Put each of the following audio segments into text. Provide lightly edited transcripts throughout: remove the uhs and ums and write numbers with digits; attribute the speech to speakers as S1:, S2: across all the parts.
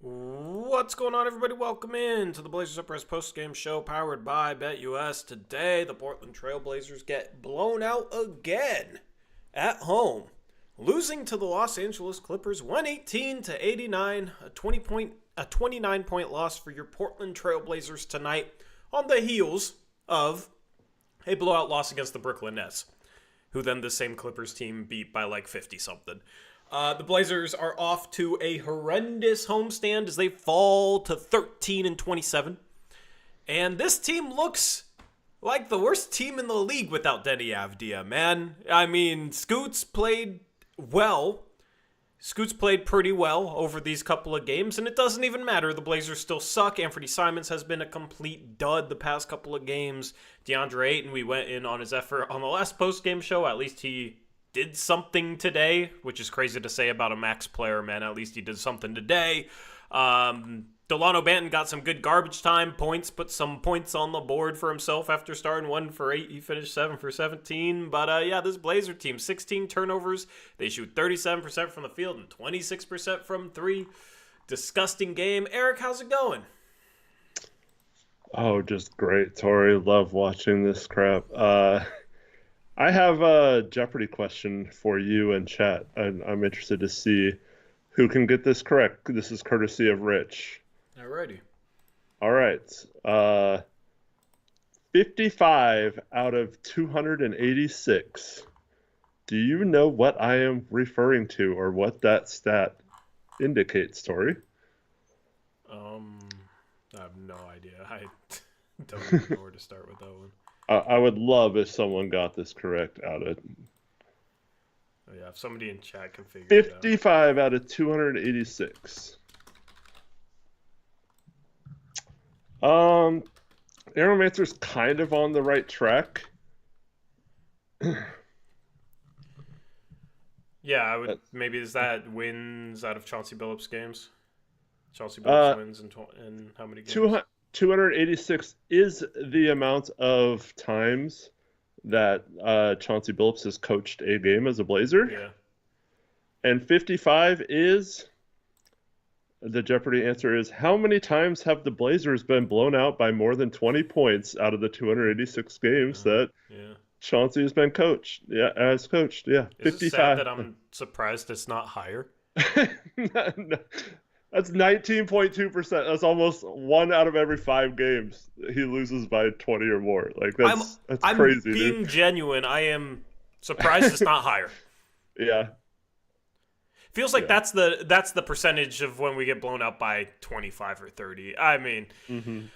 S1: What's going on, everybody? Welcome in to the Blazers Uprise Postgame Show powered by BetUS. Today, the Portland Trail Blazers get blown out again at home, losing to the Los Angeles Clippers 118-89, a 29-point loss for your Portland Trail Blazers tonight on the heels of a blowout loss against the Brooklyn Nets, who then the same Clippers team beat by like 50-something. The Blazers are off to a horrendous homestand as they fall to 13-27. And this team looks like the worst team in the league without Denny Avdia, man. I mean, Scoots played well. Scoots played pretty well over these couple of games, and it doesn't even matter. The Blazers still suck. Anthony Simons has been a complete dud the past couple of games. DeAndre Ayton, we went in on his effort on the last post-game show. At least he did something today, which is crazy to say about a max player, man. At least he did something today. Delano Banton got some good garbage time points, put some points on the board for himself after starting 1 for 8. He finished 7 for 17. But yeah, this Blazer team, 16 turnovers. They shoot 37% from the field and 26% from 3. Disgusting game. Eric, how's it going?
S2: Oh, just great, Tori. Love watching this crap. I have a Jeopardy question for you in chat. I'm interested to see who can get this correct. This is courtesy of Rich.
S1: Alrighty.
S2: All right. 55 out of 286. Do you know what I am referring to or what that stat indicates, Tori?
S1: I have no idea. I don't even know where to start with that one.
S2: I would love if someone got this correct out of
S1: Oh, yeah, if somebody in chat can figure it out.
S2: 55 out of 286. Aeromancer's kind of on the right track.
S1: Yeah, I would. Maybe is that wins out of Chauncey Billups games? Chauncey Billups wins in how many games?
S2: 286 is the amount of times that Chauncey Billups has coached a game as a Blazer.
S1: Yeah.
S2: And 55 is, the Jeopardy answer is, how many times have the Blazers been blown out by more than 20 points out of the 286 games that Chauncey has been coached? Yeah, as coached. Yeah,
S1: Is
S2: 55.
S1: it sad that I'm surprised it's not higher?
S2: No, that's 19.2%. That's almost 1 out of every 5 games he loses by 20 or more. Like that's crazy.
S1: I'm being genuine. I am surprised it's not higher.
S2: Yeah.
S1: Feels like that's the percentage of when we get blown out by 25 or 30. I mean,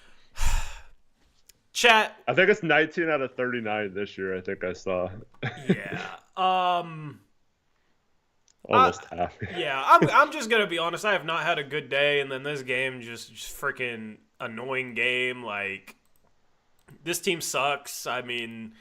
S1: chat.
S2: I think it's 19 out of 39 this year. I think I saw.
S1: Yeah.
S2: Almost half.
S1: Yeah, I'm just gonna be honest. I have not had a good day, and then this game just freaking annoying game. Like, this team sucks. I mean,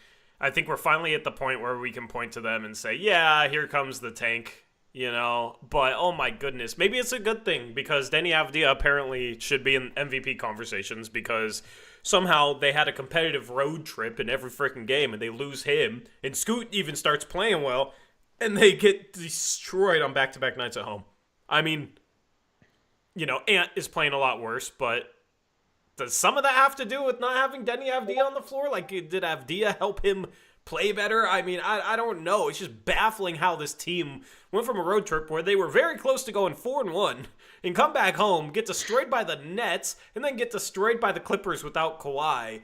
S1: I think we're finally at the point where we can point to them and say, yeah, here comes the tank, you know. But oh my goodness, maybe it's a good thing because Denny Avdia apparently should be in MVP conversations because somehow they had a competitive road trip in every freaking game and they lose him, and Scoot even starts playing well. And they get destroyed on back-to-back nights at home. I mean, you know, Ant is playing a lot worse, but does some of that have to do with not having Denny Avdia on the floor? Like, did Avdia help him play better? I mean, I don't know. It's just baffling how this team went from a road trip where they were very close to going 4-1 and come back home, get destroyed by the Nets, and then get destroyed by the Clippers without Kawhi.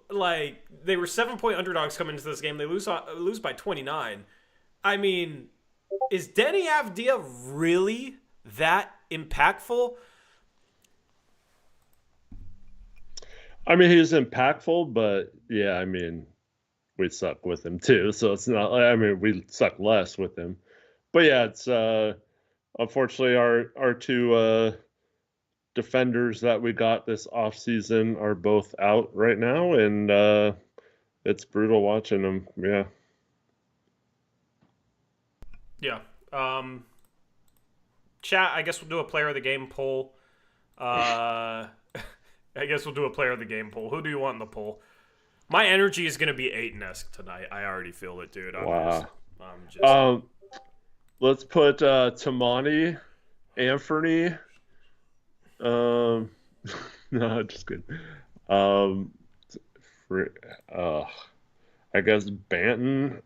S1: Like, they were 7-point underdogs coming into this game. They lose by 29. I mean, is Denny Avdia really that impactful?
S2: I mean, he's impactful, but yeah, I mean, we suck with him too. So it's not, I mean, we suck less with him. But yeah, it's unfortunately our two defenders that we got this offseason are both out right now, and it's brutal watching them. Yeah.
S1: Yeah. Chat, I guess we'll do a player of the game poll. I guess we'll do a player of the game poll. Who do you want in the poll? My energy is going to be Ayton-esque tonight. I already feel it, dude.
S2: Wow.
S1: I'm
S2: Let's put Tamani, Anthony, Um, no, just kidding. Um, for, I guess Banton,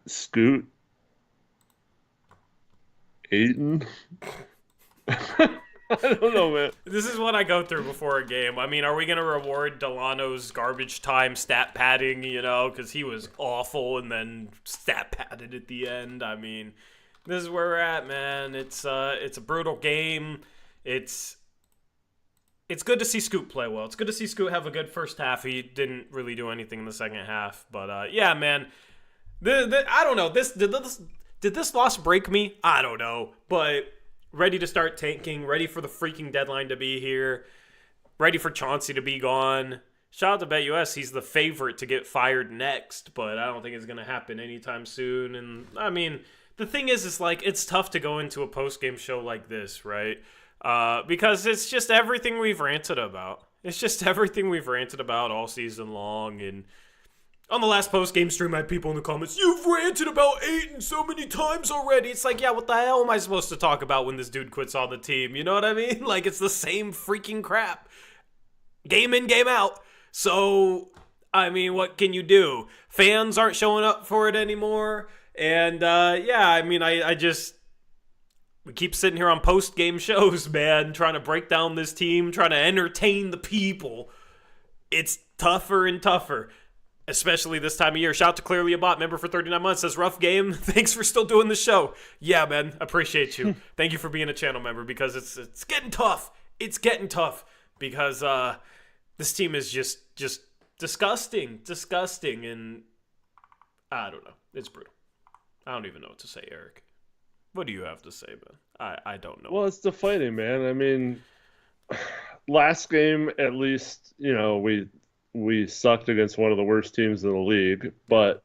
S2: Scoot, Aiton. I don't know, man.
S1: This is what I go through before a game. I mean, are we going to reward Delano's garbage time stat padding, because he was awful and then stat padded at the end? I mean, this is where we're at, man. It's a brutal game. It's good to see Scoot play well. It's good to see Scoot have a good first half. He didn't really do anything in the second half, but yeah, man. I don't know. Did this loss break me? I don't know, but ready to start tanking, ready for the freaking deadline to be here, ready for Chauncey to be gone. Shout out to BetUS. He's the favorite to get fired next, but I don't think it's going to happen anytime soon. And I mean, the thing is like, it's tough to go into a post-game show like this, right? Because it's just everything we've ranted about. It's just everything we've ranted about all season long. And on the last post-game stream, I had people in the comments, "You've ranted about Aiden so many times already." It's like, yeah, what the hell am I supposed to talk about when this dude quits on the team? You know what I mean? Like, it's the same freaking crap. Game in, game out. So, I mean, what can you do? Fans aren't showing up for it anymore. And, yeah, I mean, we keep sitting here on post-game shows, man, trying to break down this team, trying to entertain the people. It's tougher and tougher. Especially this time of year. Shout out to Clearly a Bot, member for 39 months, says, "Rough game. Thanks for still doing the show." Yeah, man. Appreciate you. Thank you for being a channel member because it's getting tough. It's getting tough because this team is just disgusting. Disgusting. And I don't know. It's brutal. I don't even know what to say, Eric. What do you have to say, man? I don't know.
S2: Well, it's the fighting, man. I mean, last game, at least, we sucked against one of the worst teams in the league, but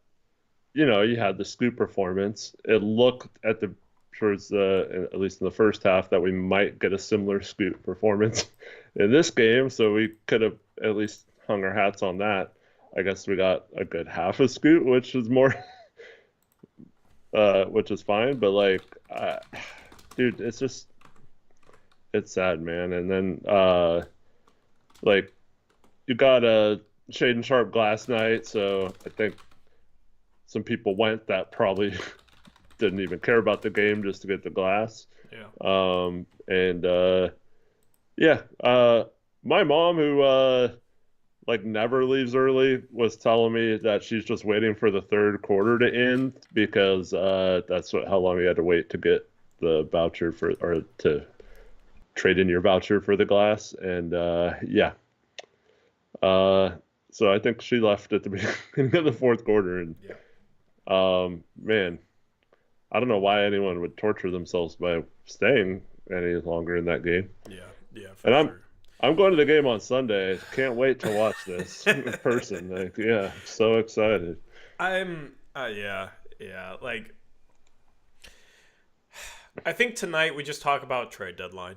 S2: you had the Scoot performance. It looked towards at least in the first half that we might get a similar Scoot performance in this game, so we could have at least hung our hats on that. I guess we got a good half of Scoot, which is more, which is fine, but like, dude, it's sad, man. And then, like, you got a Shade and Sharp glass night, so I think some people went that probably didn't even care about the game just to get the glass.
S1: Yeah.
S2: My mom, who like never leaves early, was telling me that she's just waiting for the third quarter to end because that's how long you had to wait to get the voucher or to trade in your voucher for the glass. And yeah. So I think she left at the beginning of the fourth quarter, and man, I don't know why anyone would torture themselves by staying any longer in that game.
S1: Yeah, for
S2: and
S1: sure.
S2: I'm going to the game on Sunday. Can't wait to watch this in person. Like, yeah, so excited.
S1: Yeah. Like, I think tonight we just talk about trade deadline.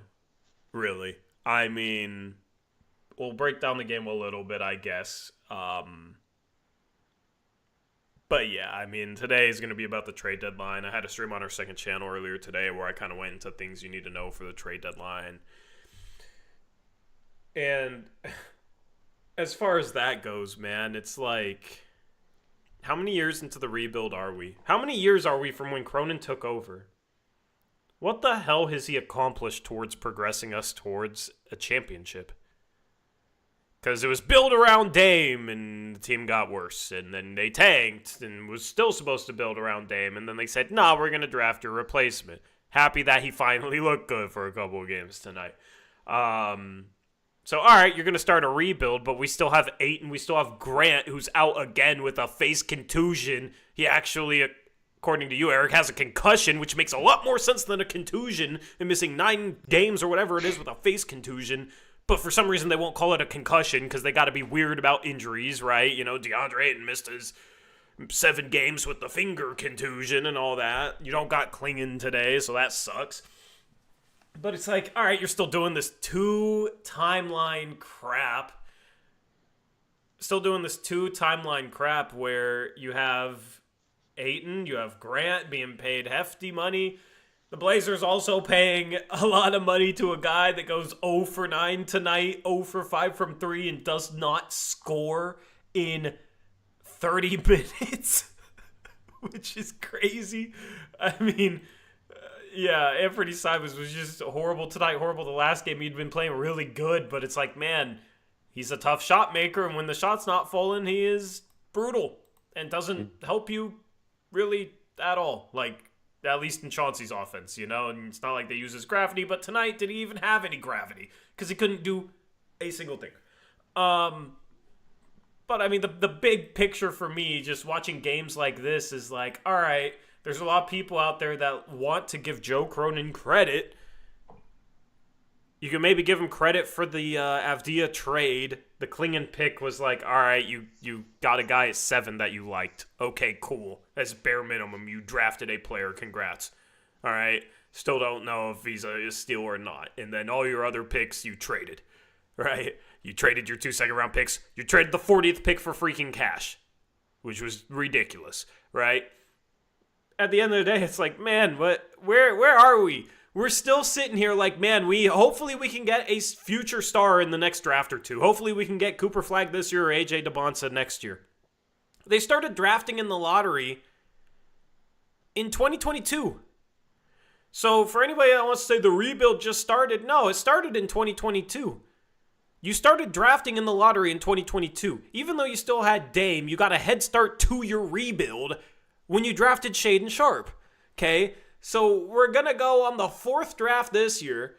S1: Really, I mean, we'll break down the game a little bit, I guess. But yeah, I mean, today is going to be about the trade deadline. I had a stream on our second channel earlier today where I kind of went into things you need to know for the trade deadline. And as far as that goes, man, it's like, how many years into the rebuild are we? How many years are we from when Cronin took over? What the hell has he accomplished towards progressing us towards a championship? Because it was built around Dame, and the team got worse. And then they tanked, and was still supposed to build around Dame. And then they said, "No, we're going to draft your replacement." Happy that he finally looked good for a couple of games tonight. So, all right, you're going to start a rebuild, but we still have Ayton. We still have Grant, who's out again with a face contusion. He actually, according to you, Eric, has a concussion, which makes a lot more sense than a contusion and missing 9 games or whatever it is with a face contusion. But for some reason, they won't call it a concussion because they got to be weird about injuries, right? DeAndre Ayton missed his 7 games with the finger contusion and all that. You don't got Klingon today, so that sucks. But it's like, all right, you're still doing this 2 timeline crap. Still doing this 2 timeline crap where you have Ayton, you have Grant being paid hefty money. The Blazers also paying a lot of money to a guy that goes 0 for 9 tonight, 0 for 5 from 3, and does not score in 30 minutes, which is crazy. I mean, yeah, Anthony Simons was just horrible tonight, horrible the last game. He'd been playing really good, but it's like, man, he's a tough shot maker, and when the shot's not falling, he is brutal and doesn't help you really at all. Like, at least in Chauncey's offense, you know? And it's not like they use his gravity, but tonight, did he even have any gravity? Because he couldn't do a single thing. But, I mean, the big picture for me, just watching games like this, is like, all right, there's a lot of people out there that want to give Joe Cronin credit. You can maybe give him credit for the Avdija trade. The Klingon pick was like, all right, you got a guy at 7 that you liked. Okay, cool. As bare minimum, you drafted a player. Congrats. All right. Still don't know if he's a steal or not. And then all your other picks you traded. Right? You traded your 2 second-round picks. You traded the 40th pick for freaking cash, which was ridiculous. Right? At the end of the day, it's like, man, where are we? We're still sitting here like, man, hopefully we can get a future star in the next draft or two. Hopefully we can get Cooper Flagg this year or AJ DeBonsa next year. They started drafting in the lottery in 2022. So for anybody that wants to say the rebuild just started, no, it started in 2022. You started drafting in the lottery in 2022. Even though you still had Dame, you got a head start to your rebuild when you drafted Shaedon Sharpe. Okay? So we're going to go on the 4th draft this year,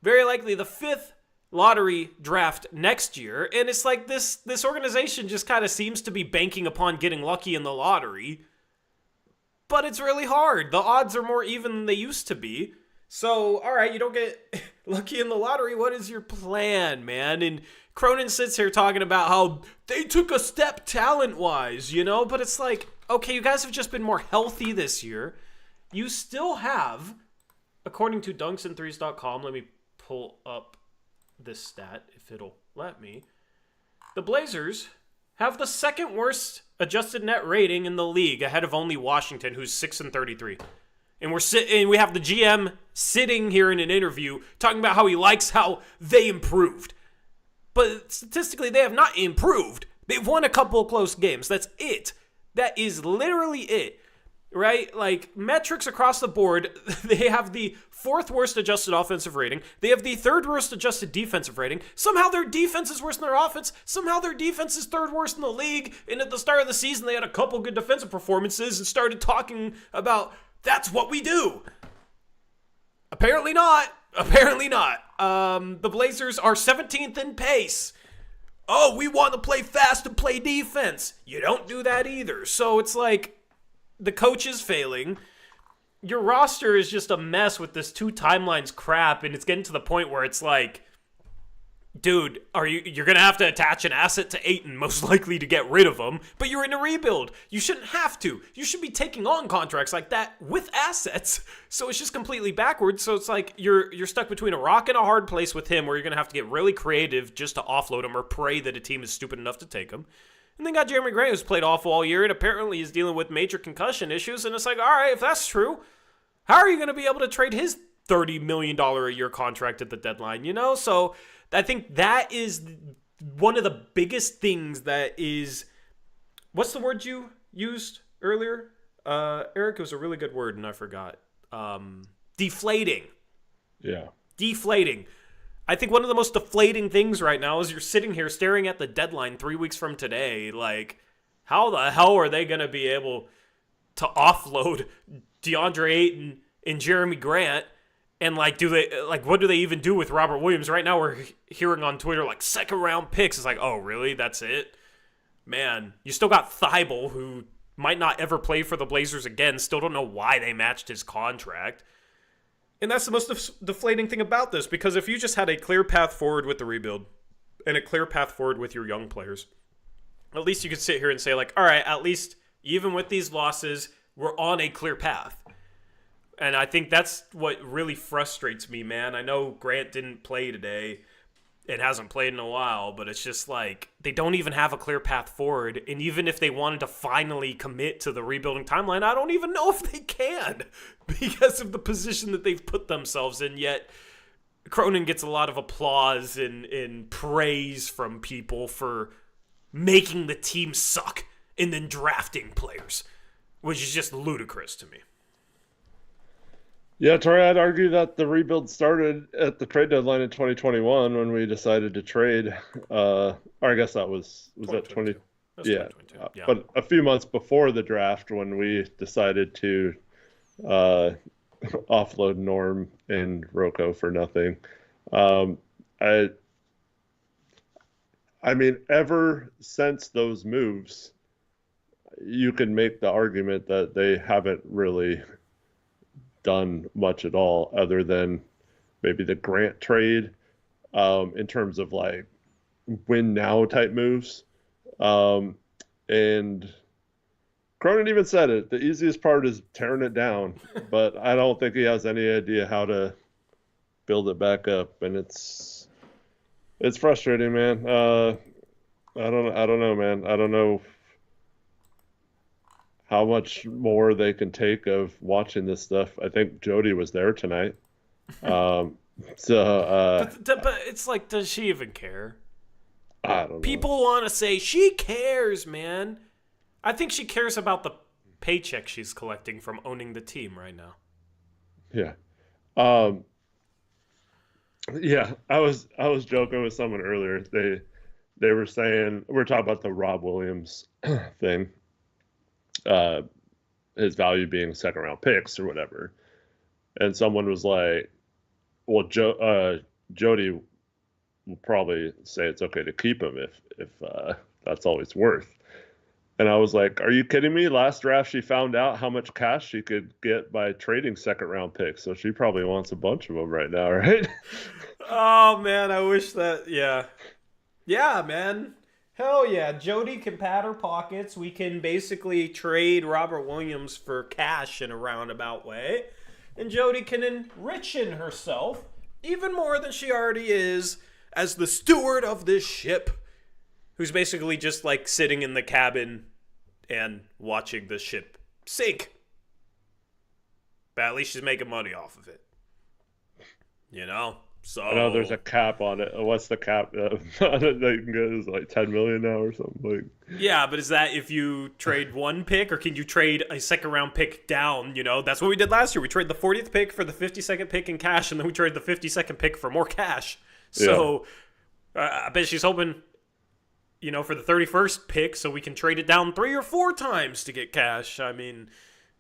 S1: very likely the 5th lottery draft next year, and it's like this organization just kind of seems to be banking upon getting lucky in the lottery, but it's really hard. The odds are more even than they used to be. So, all right, you don't get lucky in the lottery. What is your plan, man? And Cronin sits here talking about how they took a step talent-wise, you know, but it's like, okay, you guys have just been more healthy this year. You still have, according to dunksandthrees.com, let me pull up this stat if it'll let me. The Blazers have the 2nd worst adjusted net rating in the league, ahead of only Washington, who's 6-33. And we have the GM sitting here in an interview talking about how he likes how they improved. But statistically, they have not improved. They've won a couple of close games. That's it. That is literally it. Right? Like, metrics across the board, they have the 4th worst adjusted offensive rating. They have the 3rd worst adjusted defensive rating. Somehow their defense is worse than their offense. Somehow their defense is 3rd worst in the league. And at the start of the season, they had a couple good defensive performances and started talking about, that's what we do. Apparently not. Apparently not. The Blazers are 17th in pace. Oh, we want to play fast and play defense. You don't do that either. So it's like, the coach is failing. Your roster is just a mess with this 2 timelines crap, and it's getting to the point where it's like, dude, you're going to have to attach an asset to Ayton, most likely to get rid of him, but you're in a rebuild. You shouldn't have to. You should be taking on contracts like that with assets. So it's just completely backwards. So it's like you're stuck between a rock and a hard place with him, where you're going to have to get really creative just to offload him or pray that a team is stupid enough to take him. And then got Jeremy Grant, who's played awful all year, and apparently is dealing with major concussion issues. And it's like, all right, if that's true, how are you going to be able to trade his $30 million a year contract at the deadline, you know? So I think that is one of the biggest things that is, what's the word you used earlier? Eric, it was a really good word, and I forgot. Deflating.
S2: Yeah.
S1: Deflating. I think one of the most deflating things right now is you're sitting here staring at the deadline 3 weeks from today. Like, how the hell are they going to be able to offload DeAndre Ayton and Jeremy Grant? And what do they even do with Robert Williams? Right now we're hearing on Twitter, like, 2nd round picks. It's like, oh, really? That's it? Man, you still got Thibault, who might not ever play for the Blazers again. Still don't know why they matched his contract. And that's the most deflating thing about this, because if you just had a clear path forward with the rebuild and a clear path forward with your young players, at least you could sit here and say, like, all right, at least even with these losses, we're on a clear path. And I think that's what really frustrates me, man. I know Grant didn't play today, and hasn't played in a while, but it's just like they don't even have a clear path forward. And even if they wanted to finally commit to the rebuilding timeline, I don't even know if they can because of the position that they've put themselves in. Yet Cronin gets a lot of applause and praise from people for making the team suck and then drafting players, which is just ludicrous to me.
S2: Yeah, Tori, I'd argue that the rebuild started at the trade deadline in 2021 when we decided to trade. Or I guess that was that 20?
S1: That's
S2: Yeah,
S1: 2022. Yeah.
S2: but a few months before the draft when we decided to offload Norm and Rocco for nothing. Um, I I mean, ever since those moves, you can make the argument that they haven't really done much at all other than maybe the Grant trade in terms of like win now type moves. And Cronin even said it. The easiest part is tearing it down, but I don't think he has any idea how to build it back up, and it's frustrating, man. I don't know, man. I don't know how much more they can take of watching this stuff. I think Jody was there tonight.
S1: But it's like, does she even care?
S2: I don't know.
S1: People want to say she cares, man. I think she cares about the paycheck she's collecting from owning the team right now.
S2: Yeah. Yeah, I was joking with someone earlier. They were saying we're talking about the Rob Williams thing. His value being second round picks or whatever. And someone was like, well, Jody will probably say it's okay to keep him if that's all he's worth. And I was like, are you kidding me? Last draft, she found out how much cash she could get by trading second round picks. So she probably wants a bunch of them right now, right?
S1: Oh, man, I wish that, yeah. Yeah, man. Hell yeah. Jody can pad her pockets. We can basically trade Robert Williams for cash in a roundabout way. And Jody can enrichen herself even more than she already is as the steward of this ship, who's basically just like sitting in the cabin and watching the ship sink. But at least she's making money off of it. You know? So
S2: I know there's a cap on it. What's the cap on it that you can get? Is like 10 million now or something? Like,
S1: yeah, but is that if you trade one pick, or can you trade a second round pick down? You know, that's what we did last year. We traded the 40th pick for the 52nd pick in cash, and then we traded the 52nd pick for more cash. So I bet she's hoping, you know, for the 31st pick so we can trade it down 3 or 4 times to get cash. I mean,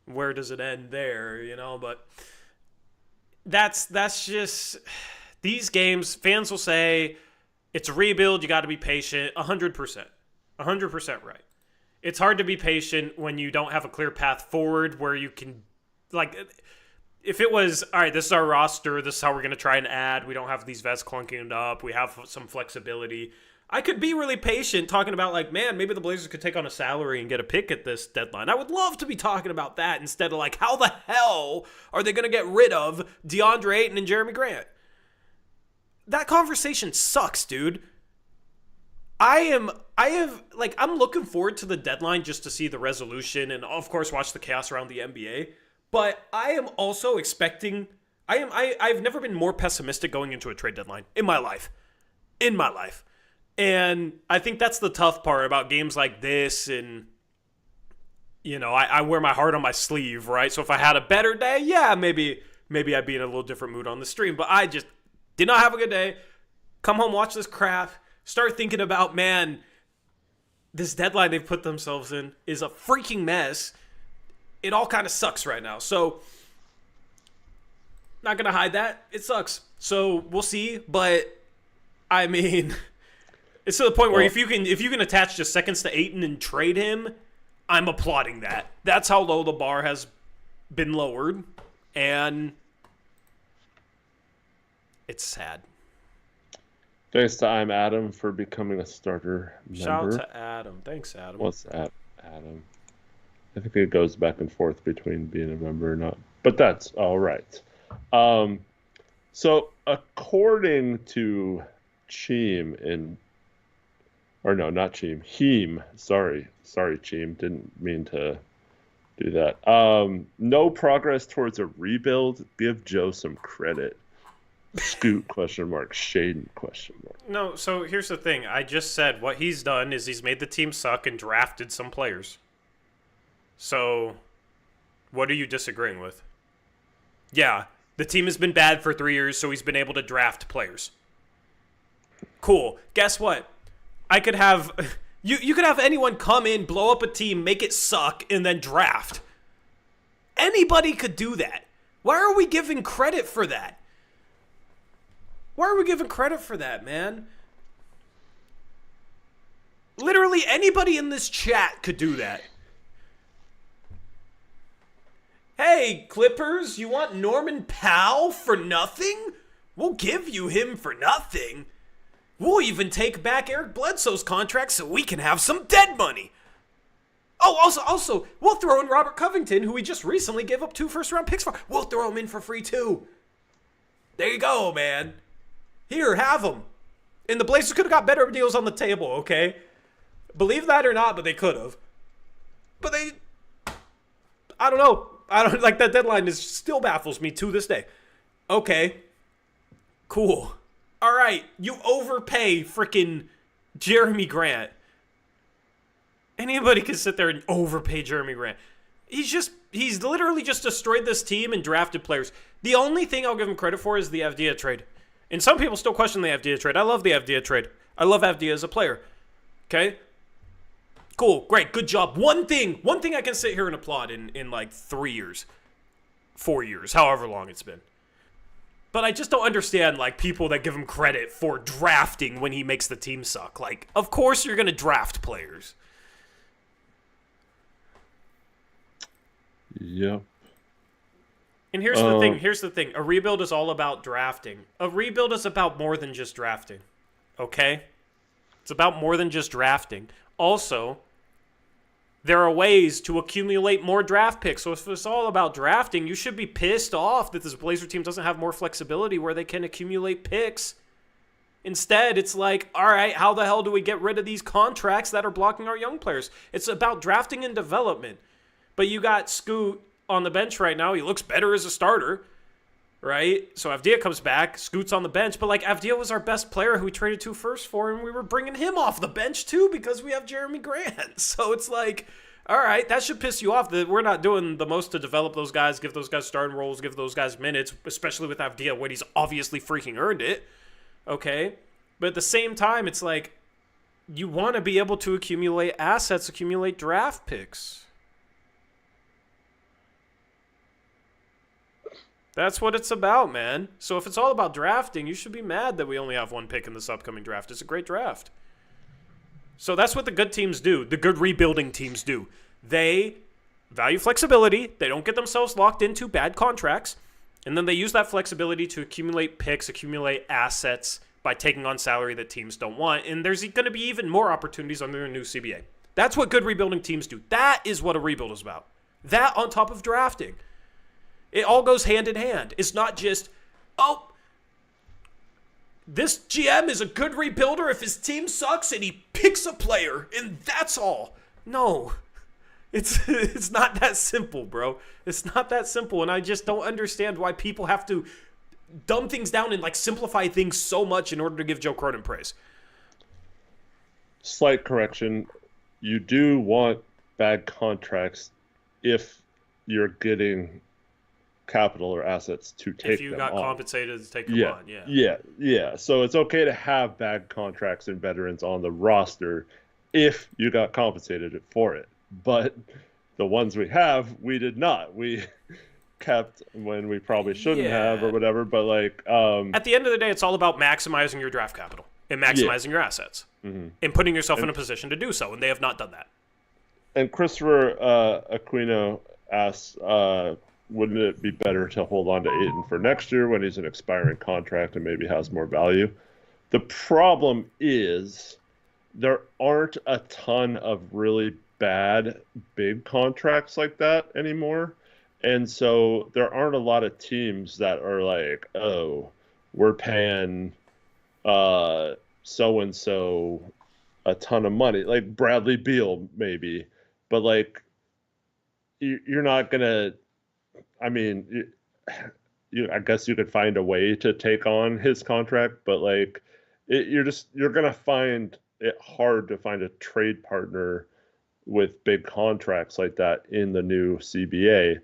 S1: where does it end there, you know? But that's just... These games, fans will say, it's a rebuild, you got to be patient. 100%. 100% right. It's hard to be patient when you don't have a clear path forward where you can, like, if it was, all right, this is our roster, this is how we're going to try and add, we don't have these vets clunking it up, we have some flexibility. I could be really patient talking about, like, man, maybe the Blazers could take on a salary and get a pick at this deadline. I would love to be talking about that instead of, like, how the hell are they going to get rid of DeAndre Ayton and Jeremy Grant? That conversation sucks, dude. I'm looking forward to the deadline just to see the resolution and, of course, watch the chaos around the NBA. But I am also expecting, I've never been more pessimistic going into a trade deadline in my life. And I think that's the tough part about games like this. And, you know, I wear my heart on my sleeve, right? So if I had a better day, yeah, maybe I'd be in a little different mood on the stream. But I just did not have a good day. Come home, watch this crap. Start thinking about, man, this deadline they've put themselves in is a freaking mess. It all kind of sucks right now. So, not going to hide that. It sucks. So, we'll see. But, I mean, it's to the point where if you can attach just seconds to Ayton and trade him, I'm applauding that. That's how low the bar has been lowered. And it's sad.
S2: Thanks to I'm Adam for becoming a starter member.
S1: Shout out to Adam. Thanks, Adam.
S2: What's that, Adam? I think it goes back and forth between being a member or not. But that's all right. So according to Cheem in, or no, not Cheem, Heem. Sorry, Cheem. Didn't mean to do that. No progress towards a rebuild. Give Joe some credit. Scoot question mark. Shaden question mark.
S1: No, so here's the thing. I just said what he's done is he's made the team suck and drafted some players. So, what are you disagreeing with? Yeah, the team has been bad for 3 years, so he's been able to draft players. Cool. Guess what? I could have... You could have anyone come in, blow up a team, make it suck, and then draft. Anybody could do that. Why are we giving credit for that? Why are we giving credit for that, man? Literally anybody in this chat could do that. Hey, Clippers, you want Norman Powell for nothing? We'll give you him for nothing. We'll even take back Eric Bledsoe's contract so we can have some dead money. Oh, also, we'll throw in Robert Covington, who we just recently gave up 2 first-round picks for. We'll throw him in for free, too. There you go, man. Here, have him. And the Blazers could have got better deals on the table, okay? Believe that or not, but they could have. But they... I don't know. Like, that deadline still baffles me to this day. Okay. Cool. All right. You overpay freaking Jeremy Grant. Anybody can sit there and overpay Jeremy Grant. He's literally just destroyed this team and drafted players. The only thing I'll give him credit for is the Avdija trade. And some people still question the Avdija trade. I love the Avdija trade. I love Avdija as a player. Okay? Cool. Great. Good job. One thing I can sit here and applaud in like 3 years. 4 years. However long it's been. But I just don't understand, like, people that give him credit for drafting when he makes the team suck. Like, of course you're going to draft players.
S2: Yep.
S1: And here's the thing. A rebuild is all about drafting. A rebuild is about more than just drafting. Okay? It's about more than just drafting. Also, there are ways to accumulate more draft picks. So if it's all about drafting, you should be pissed off that this Blazer team doesn't have more flexibility where they can accumulate picks. Instead, it's like, all right, how the hell do we get rid of these contracts that are blocking our young players? It's about drafting and development. But you got Scoot on the bench right now. He looks better as a starter, right? So Avdija comes back. Scoot's on the bench. But, like, Avdija was our best player who we traded 2 firsts for, and we were bringing him off the bench, too, because we have Jeremy Grant. So it's like, all right, that should piss you off that we're not doing the most to develop those guys, give those guys starting roles, give those guys minutes, especially with Avdija when he's obviously freaking earned it, okay? But at the same time, it's like you want to be able to accumulate assets, accumulate draft picks. That's what it's about, man. So if it's all about drafting, you should be mad that we only have 1 pick in this upcoming draft. It's a great draft. So that's what the good teams do. The good rebuilding teams do. They value flexibility. They don't get themselves locked into bad contracts. And then they use that flexibility to accumulate picks, accumulate assets by taking on salary that teams don't want. And there's going to be even more opportunities under the new CBA. That's what good rebuilding teams do. That is what a rebuild is about. That on top of drafting. It all goes hand in hand. It's not just, oh, this GM is a good rebuilder if his team sucks and he picks a player, and that's all. No. It's not that simple, bro. It's not that simple, and I just don't understand why people have to dumb things down and, like, simplify things so much in order to give Joe Cronin praise.
S2: Slight correction. You do want bad contracts if you're getting capital or assets to take them on.
S1: If you got compensated to take them on,
S2: yeah. So it's okay to have bad contracts and veterans on the roster if you got compensated for it. But the ones we have, we did not. We kept when we probably shouldn't have or whatever. But, like,
S1: at the end of the day, it's all about maximizing your draft capital and maximizing your assets and putting yourself in a position to do so. And they have not done that.
S2: And Christopher Aquino asks, wouldn't it be better to hold on to Ayton for next year when he's an expiring contract and maybe has more value? The problem is there aren't a ton of really bad big contracts like that anymore. And so there aren't a lot of teams that are like, oh, we're paying so and so a ton of money, like Bradley Beal maybe, but like you're not gonna. I mean, I guess you could find a way to take on his contract, but like you're gonna find it hard to find a trade partner with big contracts like that in the new CBA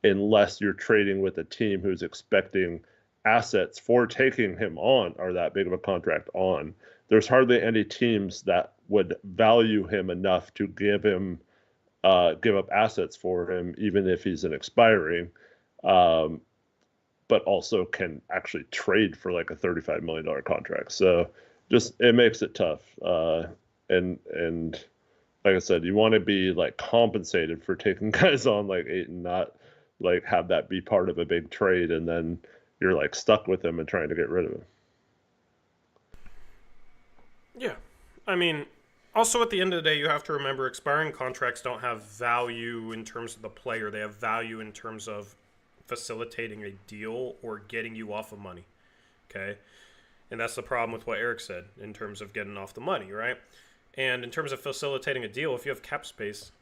S2: unless you're trading with a team who's expecting assets for taking him on or that big of a contract on. There's hardly any teams that would value him enough to give up assets for him, even if he's an expiring, um, but also can actually trade for like a $35 million contract. So just it makes it tough. And like I said, you want to be like compensated for taking guys on like Ayton, not like have that be part of a big trade and then you're like stuck with him and trying to get rid of him.
S1: Yeah. I mean, also at the end of the day, you have to remember expiring contracts don't have value in terms of the player. They have value in terms of facilitating a deal or getting you off of money. Okay? And that's the problem with what Eric said in terms of getting off the money, right? And in terms of facilitating a deal, if you have cap space,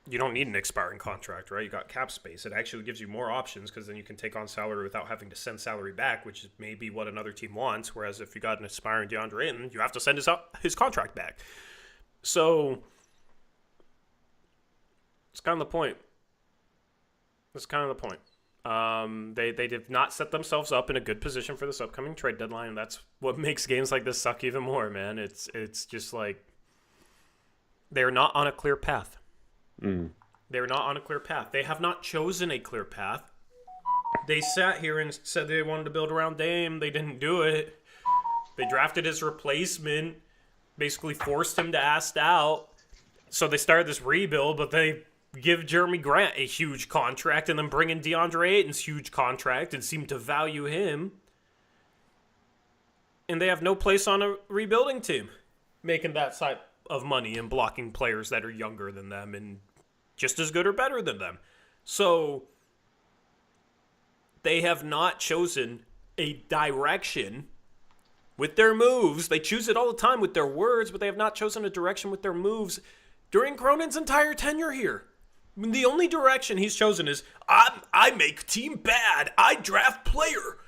S1: you don't need an expiring contract, right? You got cap space. It actually gives you more options because then you can take on salary without having to send salary back, which is maybe what another team wants. Whereas if you got an expiring DeAndre Ayton, you have to send his contract back. So it's kind of the point. That's kind of the point. They did not set themselves up in a good position for this upcoming trade deadline. And that's what makes games like this suck even more, man. It's just like they're not on a clear path. They're not on a clear path. They have not chosen a clear path. They sat here and said they wanted to build around Dame. They didn't do it. They drafted his replacement, basically forced him to ask out. So they started this rebuild, but they give Jeremy Grant a huge contract and then bring in DeAndre Ayton's huge contract and seem to value him. And they have no place on a rebuilding team making that type of money and blocking players that are younger than them and just as good or better than them. So they have not chosen a direction with their moves. They choose it all the time with their words, but they have not chosen a direction with their moves during Cronin's entire tenure here. I mean, the only direction he's chosen is, I make team bad. I draft player.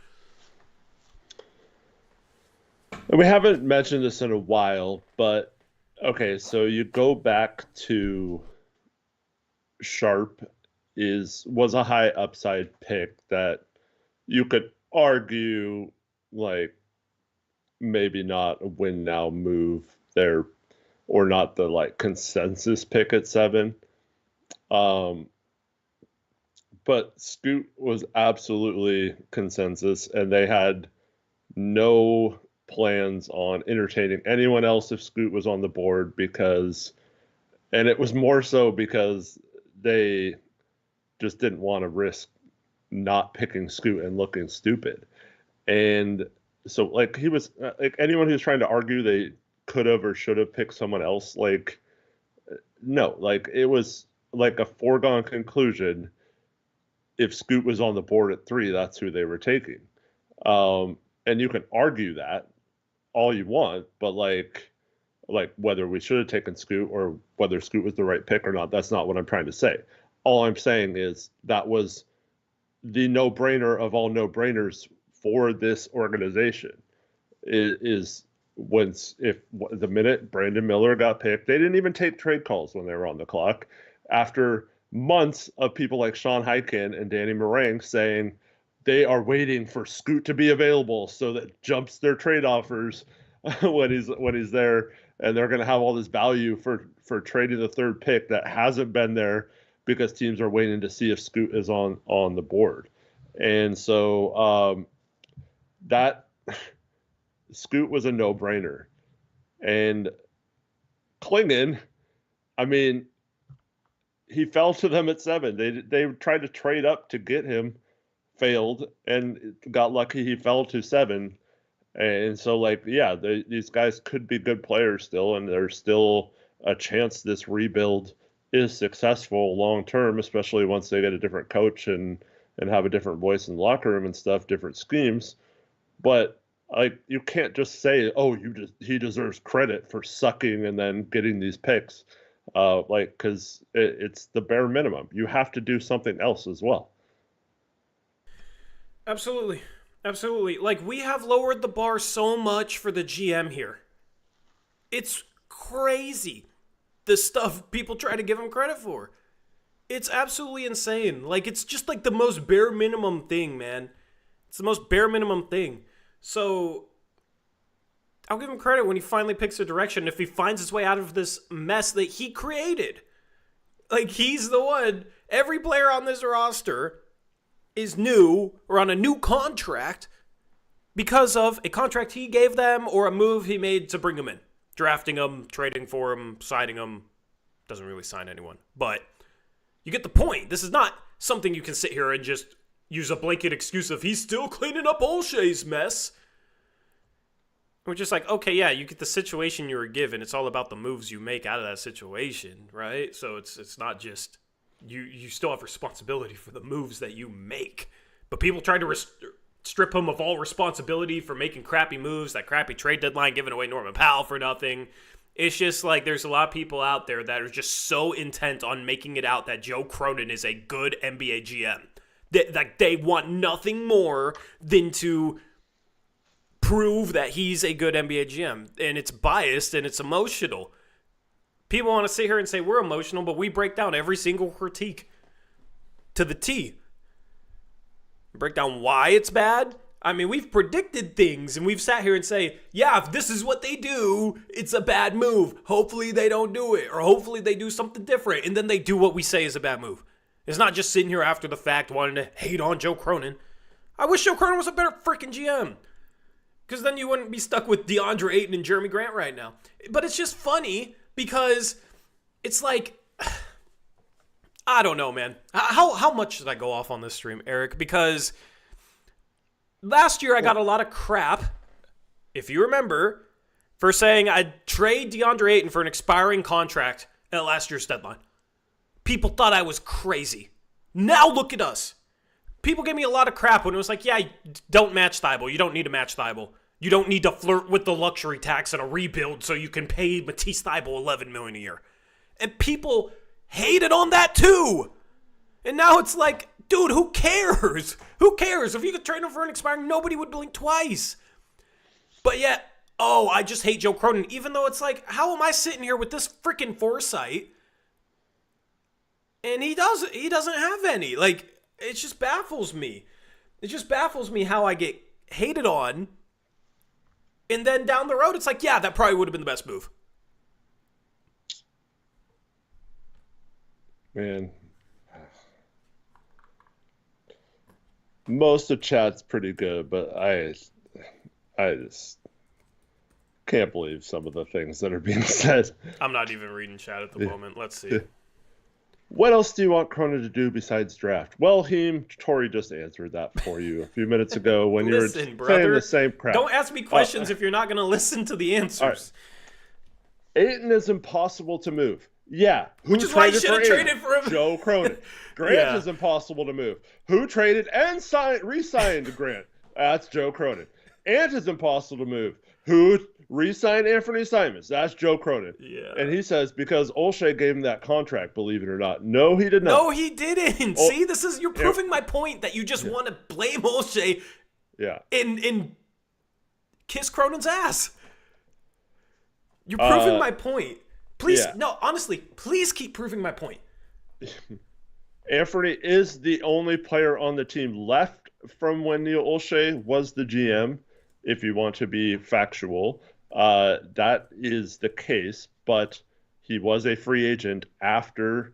S2: We haven't mentioned this in a while, but okay, so you go back to Sharp was a high upside pick that you could argue like maybe not a win now move there or not the like consensus pick at 7. But Scoot was absolutely consensus and they had no plans on entertaining anyone else if Scoot was on the board and it was more so because they just didn't want to risk not picking Scoot and looking stupid. And so like he was like anyone who's trying to argue they could have or should have picked someone else, like no, like it was like a foregone conclusion. If Scoot was on the board at 3, that's who they were taking. And you can argue that all you want, but like whether we should have taken Scoot or whether Scoot was the right pick or not, that's not what I'm trying to say. All I'm saying is that was the no-brainer of all no-brainers for this organization is if the minute Brandon Miller got picked, they didn't even take trade calls when they were on the clock. After months of people like Sean Hyken and Danny Morange saying they are waiting for Scoot to be available so that jumps their trade offers when he's there, and they're going to have all this value for trading the 3rd pick that hasn't been there because teams are waiting to see if Scoot is on the board. And so that Scoot was a no-brainer. And Klingon, I mean, he fell to them at 7. They tried to trade up to get him, failed, and got lucky he fell to 7. And so, like, yeah, these guys could be good players still, and there's still a chance this rebuild is successful long term, especially once they get a different coach and have a different voice in the locker room and stuff, different schemes. But Like, you can't just say, "Oh, he deserves credit for sucking and then getting these picks," like, because it's the bare minimum. You have to do something else as well.
S1: Absolutely. Absolutely. Like, we have lowered the bar so much for the GM here. It's crazy the stuff people try to give him credit for. It's absolutely insane. Like, it's just like the most bare minimum thing, man. It's the most bare minimum thing. So, I'll give him credit when he finally picks a direction. If he finds his way out of this mess that he created, like, he's the one. Every player on this roster is new or on a new contract because of a contract he gave them or a move he made to bring them in. Drafting them, trading for them, signing them. Doesn't really sign anyone. But you get the point. This is not something you can sit here and just use a blanket excuse of he's still cleaning up Olshay's mess. We're just like, okay, yeah, you get the situation you were given. It's all about the moves you make out of that situation, right? So it's not just you still have responsibility for the moves that you make. But people try to strip him of all responsibility for making crappy moves, that crappy trade deadline, giving away Norman Powell for nothing. It's just like there's a lot of people out there that are just so intent on making it out that Joe Cronin is a good NBA GM. They want nothing more than to prove that he's a good NBA GM. And it's biased and it's emotional. People want to sit here and say we're emotional, but we break down every single critique to the T. Break down why it's bad. I mean, we've predicted things and we've sat here and say, yeah, if this is what they do, it's a bad move. Hopefully they don't do it, or hopefully they do something different, and then they do what we say is a bad move. It's not just sitting here after the fact wanting to hate on Joe Cronin. I wish Joe Cronin was a better freaking GM, because then you wouldn't be stuck with DeAndre Ayton and Jeremy Grant right now. But it's just funny because it's like, I don't know, man. How much should I go off on this stream, Eric? Because last year I got a lot of crap, if you remember, for saying I'd trade DeAndre Ayton for an expiring contract at last year's deadline. People thought I was crazy. Now look at us. People gave me a lot of crap when it was like, yeah, don't match Thibault. You don't need to match Thibault. You don't need to flirt with the luxury tax and a rebuild so you can pay Matisse Thybulle $11 million a year. And people hated on that too. And now it's like, dude, who cares? Who cares? If you could trade him for an expiring, nobody would blink twice. But yet, oh, I just hate Joe Cronin. Even though it's like, how am I sitting here with this freaking foresight? And he doesn't have any. Like, it just baffles me. It just baffles me how I get hated on. And then down the road, it's like, yeah, that probably would have been the best move.
S2: Man. Most of chat's pretty good, but I just can't believe some of the things that are being said.
S1: I'm not even reading chat at the moment. Let's see.
S2: What else do you want Cronin to do besides draft? Well, Tori just answered that for you a few minutes ago when you were saying the same crap.
S1: Don't ask me questions if you're not going to listen to the answers.
S2: Right. Ayton is impossible to move. Yeah.
S1: Which is why you should have traded for him.
S2: Joe Cronin. Grant is impossible to move. Who traded and re-signed Grant? That's Joe Cronin. Ant is impossible to move. Who re-signed Anthony Simons? That's Joe Cronin.
S1: Yeah.
S2: And he says because Olshey gave him that contract, believe it or not. No, he did not.
S1: No, he didn't. See, you're proving my point that you just want to blame Olshey.
S2: Yeah.
S1: And kiss Cronin's ass. You're proving my point. Please, no, honestly, please keep proving my point.
S2: Anthony is the only player on the team left from when Neil Olshey was the GM, if you want to be factual. That is the case, but he was a free agent after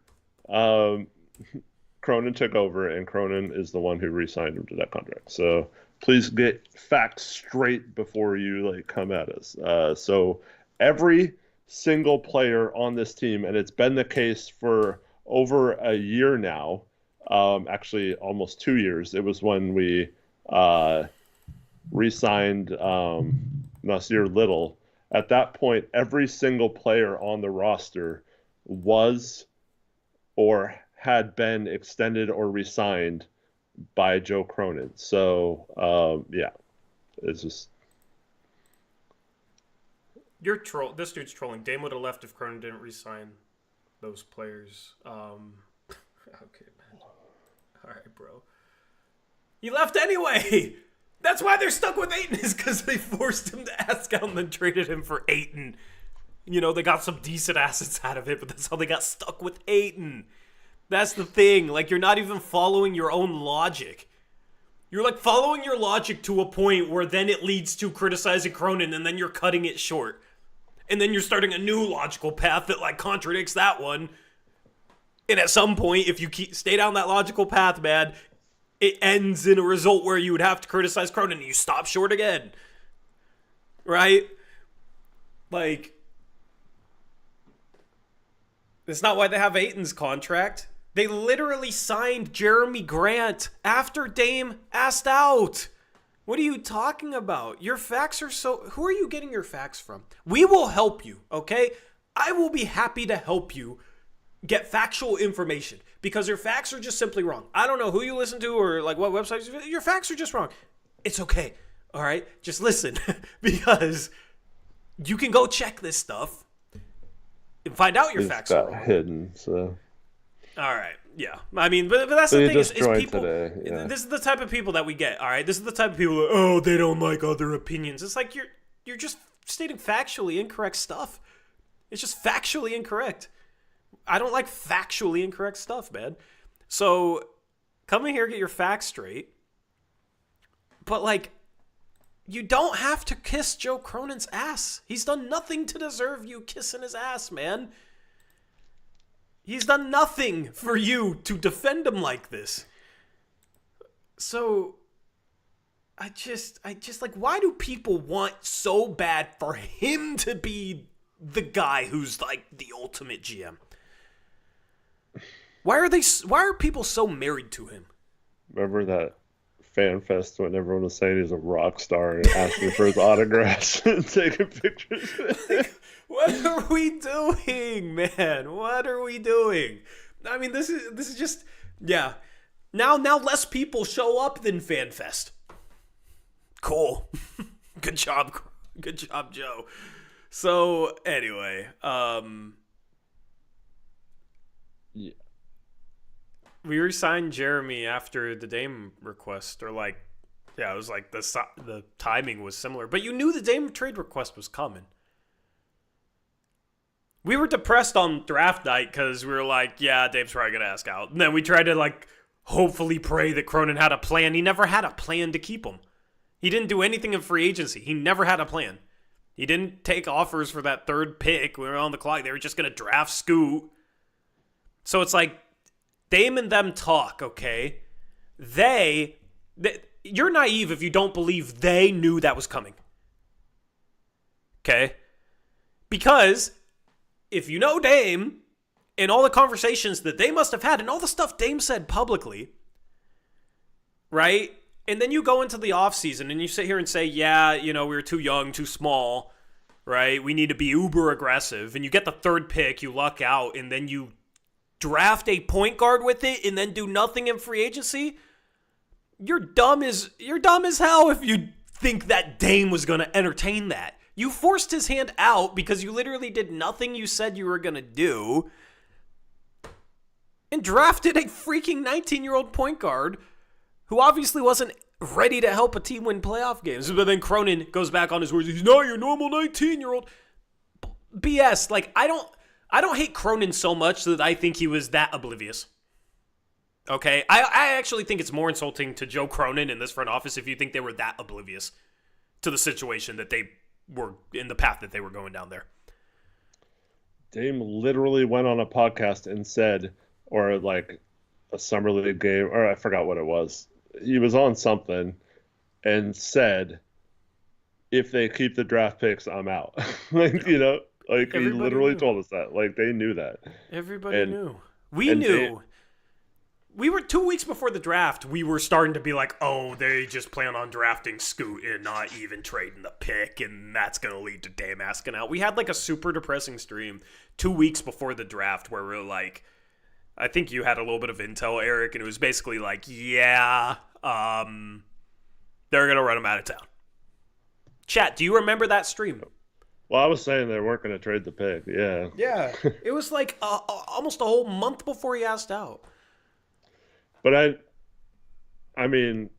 S2: Cronin took over, and Cronin is the one who re-signed him to that contract. So please get facts straight before you come at us. So every single player on this team, and it's been the case for over a year now, actually almost 2 years. It was when we re-signed Nasir Little. At that point, every single player on the roster was or had been extended or re-signed by Joe Cronin. So, it's just
S1: You're troll. This dude's trolling. Dame would have left if Cronin didn't re-sign those players. Okay, man. All right, bro. He left anyway. That's why they're stuck with Ayton, is because they forced him to ask out and then traded him for Ayton. You know, they got some decent assets out of it, but that's how they got stuck with Ayton. That's the thing. Like, you're not even following your own logic. You're, like, following your logic to a point where then it leads to criticizing Cronin, and then you're cutting it short. And then you're starting a new logical path that, like, contradicts that one. And at some point, if you stay down that logical path, man, it ends in a result where you would have to criticize Cronin and you stop short again. Right? Like, that's not why they have Ayton's contract. They literally signed Jeremy Grant after Dame asked out. What are you talking about? Your facts are so... Who are you getting your facts from? We will help you, okay? I will be happy to help you get factual information because your facts are just simply wrong. I don't know who you listen to or like what websites. Your facts are just wrong. It's okay, all right? Just listen because you can go check this stuff and find out your facts are wrong.
S2: Hidden, so...
S1: All right, yeah. I mean, but that's the thing is people.
S2: Today, yeah.
S1: This is the type of people that we get. All right, this is the type of people that, oh, they don't like other opinions. It's like you're just stating factually incorrect stuff. It's just factually incorrect. I don't like factually incorrect stuff, man. So come in here, get your facts straight. But like, you don't have to kiss Joe Cronin's ass. He's done nothing to deserve you kissing his ass, man. He's done nothing for you to defend him like this. So, I just like, why do people want so bad for him to be the guy who's like the ultimate GM? Why are people so married to him?
S2: Remember that fan fest when everyone was saying he's a rock star and asking for his autographs and taking pictures with him?
S1: What are we doing, man? What are we doing? I mean, this is just, yeah. Now less people show up than FanFest. Cool. Good job, Joe. So anyway, yeah. We re-signed Jeremy after the Dame request, or like, yeah, it was like the timing was similar, but you knew the Dame trade request was coming. We were depressed on draft night because we were like, yeah, Dave's probably going to ask out. And then we tried to, like, hopefully pray that Cronin had a plan. He never had a plan to keep him. He didn't do anything in free agency. He never had a plan. He didn't take offers for that third pick. We were on the clock. They were just going to draft Scoot. So it's like, Dame and them talk, okay? You're naive if you don't believe they knew that was coming. Okay? Because... if you know Dame and all the conversations that they must have had and all the stuff Dame said publicly, right? And then you go into the offseason and you sit here and say, yeah, you know, we were too young, too small, right? We need to be uber aggressive. And you get the third pick, you luck out, and then you draft a point guard with it and then do nothing in free agency. You're dumb as hell if you think that Dame was going to entertain that. You forced his hand out because you literally did nothing you said you were going to do and drafted a freaking 19-year-old point guard who obviously wasn't ready to help a team win playoff games. But then Cronin goes back on his words. He's not your normal 19-year-old. BS. Like, I don't hate Cronin so much that I think he was that oblivious. Okay? I actually think it's more insulting to Joe Cronin in this front office if you think they were that oblivious to the situation that they were in, the path that they were going down there.
S2: Dame literally went on a podcast and said, or like a summer league game, or I forgot what it was. He was on something and said, if they keep the draft picks, I'm out. Like, you know, like everybody he literally told us that. Like they knew that.
S1: Everybody knew. We knew. We were 2 weeks before the draft. We were starting to be like, oh, they just plan on drafting Scoot and not even trading the pick, and that's going to lead to Dame asking out. We had like a super depressing stream 2 weeks before the draft where we were like, I think you had a little bit of intel, Eric, and it was basically like, yeah, they're going to run him out of town. Chat, do you remember that stream?
S2: Well, I was saying they weren't going to trade the pick. Yeah.
S1: Yeah. It was like almost a whole month before he asked out.
S2: But I mean,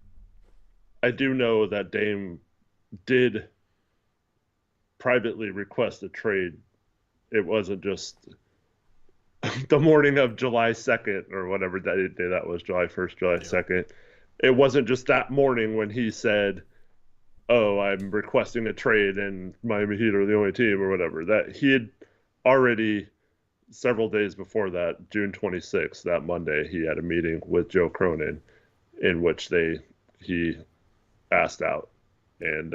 S2: I do know that Dame did privately request a trade. It wasn't just the morning of July 2nd or whatever that day that was, July 1st, July 2nd. It wasn't just that morning when he said, "Oh, I'm requesting a trade and Miami Heat are the only team," or whatever. That he had already, several days before that, June 26th, that Monday, he had a meeting with Joe Cronin in which he asked out, and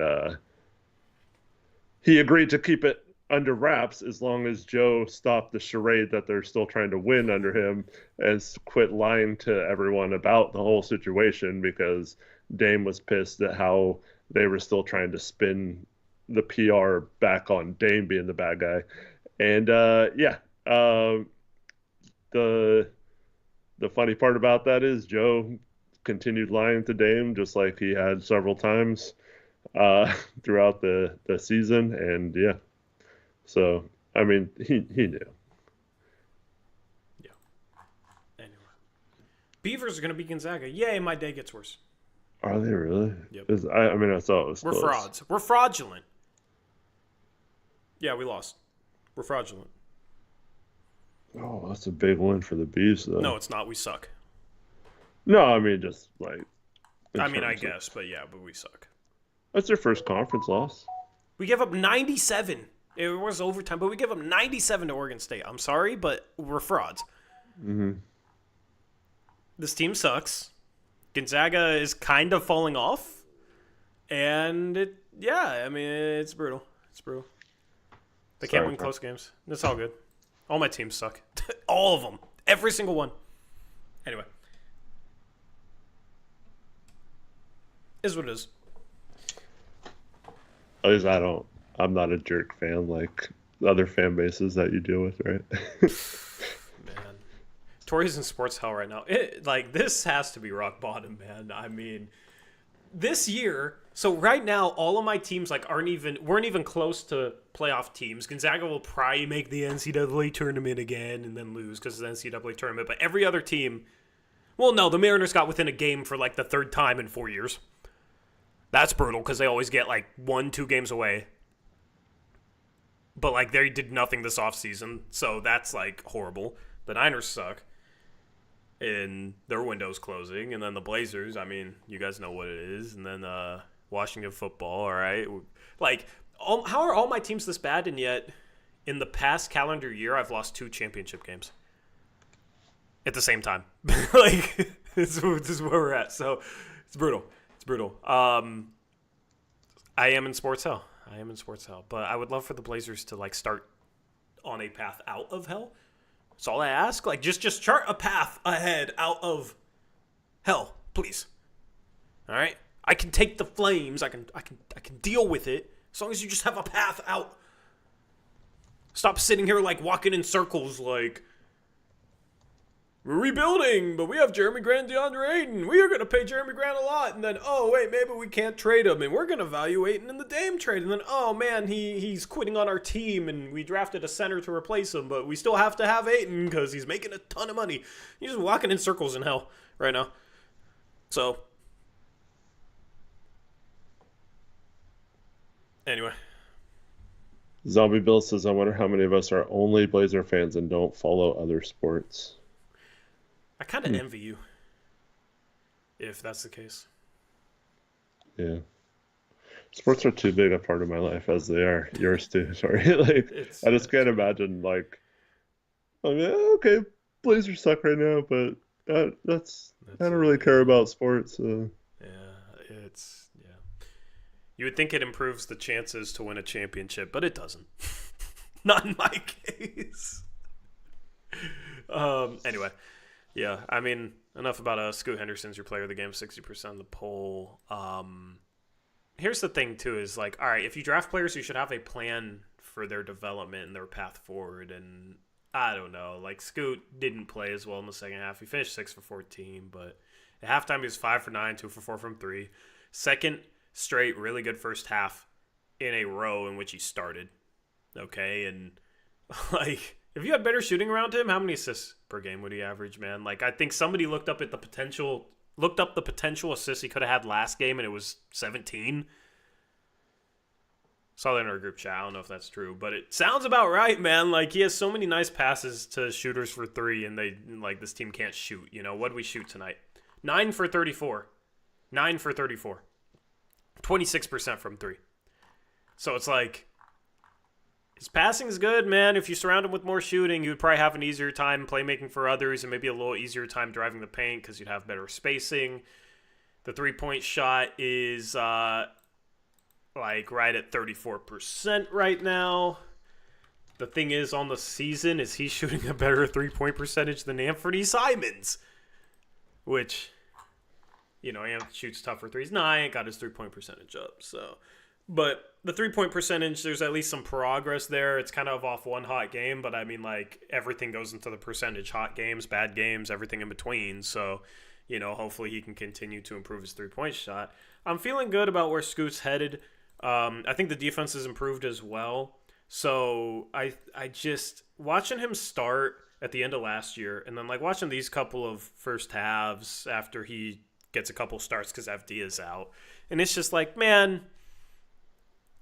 S2: he agreed to keep it under wraps as long as Joe stopped the charade that they're still trying to win under him and quit lying to everyone about the whole situation, because Dame was pissed at how they were still trying to spin the PR back on Dame being the bad guy. And the funny part about that is Joe continued lying to Dame just like he had several times throughout the season. And yeah, so I mean, he knew.
S1: Yeah. Anyway, Beavers are gonna beat Gonzaga. Yay! My day gets worse.
S2: Are they really?
S1: Yep.
S2: I mean, I thought it was
S1: We're
S2: close.
S1: frauds. We're fraudulent. Yeah, we lost. We're fraudulent.
S2: Oh, that's a big win for the Bees, though.
S1: No, it's not. We suck.
S2: No, I mean, just like.
S1: I guess, but we suck.
S2: That's their first conference loss.
S1: We gave up 97. It was overtime, but we gave up 97 to Oregon State. I'm sorry, but we're frauds.
S2: Mm-hmm.
S1: This team sucks. Gonzaga is kind of falling off. And, it's brutal. It's brutal. They can't win close games. It's all good. All my teams suck. All of them. Every single one. Anyway. Is what it is.
S2: At least I'm not a jerk fan like other fan bases that you deal with, right?
S1: Man. Tori's in sports hell right now. This has to be rock bottom, man. I mean, this year, so right now, all of my teams weren't even close to playoff teams. Gonzaga will probably make the NCAA tournament again and then lose because of the NCAA tournament. But every other team, well, no, the Mariners got within a game for the third time in 4 years. That's brutal because they always get 1-2 games away. But they did nothing this offseason, so that's horrible. The Niners suck. And their window's closing. And then the Blazers, I mean, you guys know what it is. And then Washington football, all right? How are all my teams this bad? And yet, in the past calendar year, I've lost 2 championship games. At the same time. This is where we're at. So, it's brutal. It's brutal. I am in sports hell. But I would love for the Blazers to start on a path out of hell. That's all I ask. Just chart a path ahead out of hell, please. All right? I can take the flames. I can deal with it as long as you just have a path out. Stop sitting here walking in circles we're rebuilding, but we have Jeremy Grant and DeAndre Ayton. We are going to pay Jeremy Grant a lot. And then, oh, wait, maybe we can't trade him. And we're going to value Ayton in the Dame trade. And then, oh, man, he's quitting on our team. And we drafted a center to replace him. But we still have to have Ayton because he's making a ton of money. You're just walking in circles in hell right now. So, anyway.
S2: Zombie Bill says, I wonder how many of us are only Blazer fans and don't follow other sports.
S1: I kind of envy you, if that's the case.
S2: Yeah. Sports are too big a part of my life as they are yours too. Sorry. I just can't imagine okay, Blazers suck right now, but I don't really care about sports. So.
S1: Yeah. You would think it improves the chances to win a championship, but it doesn't. Not in my case. Anyway. Yeah, I mean, enough about Scoot Henderson's your player of the game, 60% of the poll. Here's the thing, too, is all right, if you draft players, you should have a plan for their development and their path forward. And I don't know, Scoot didn't play as well in the second half. He finished 6 for 14, but at halftime he was 5 for 9, 2 for 4 from 3. Second straight really good first half in a row in which he started. Okay, and like if you had better shooting around him, how many assists per game would he average, man? Like I think somebody looked up the potential assists he could have had last game, and it was 17. Saw that in our group chat. I don't know if that's true, but it sounds about right, man. Like he has so many nice passes to shooters for three, and this team can't shoot. You know, what did we shoot tonight? 9 for 34. 9 for 34. 26% from three. So it's like his passing is good, man. If you surround him with more shooting, you would probably have an easier time playmaking for others and maybe a little easier time driving the paint because you'd have better spacing. The three-point shot is right at 34% right now. The thing is, on the season, is he's shooting a better three-point percentage than Anthony Simons, which, Ant shoots tougher threes. I ain't got his three-point percentage up, so. But the three-point percentage, there's at least some progress there. It's kind of off one hot game, but I mean, everything goes into the percentage. Hot games, bad games, everything in between. So, hopefully he can continue to improve his three-point shot. I'm feeling good about where Scoot's headed. I think the defense has improved as well. So I just watching him start at the end of last year, and then watching these couple of first halves after he gets a couple starts because FD is out, and it's just man,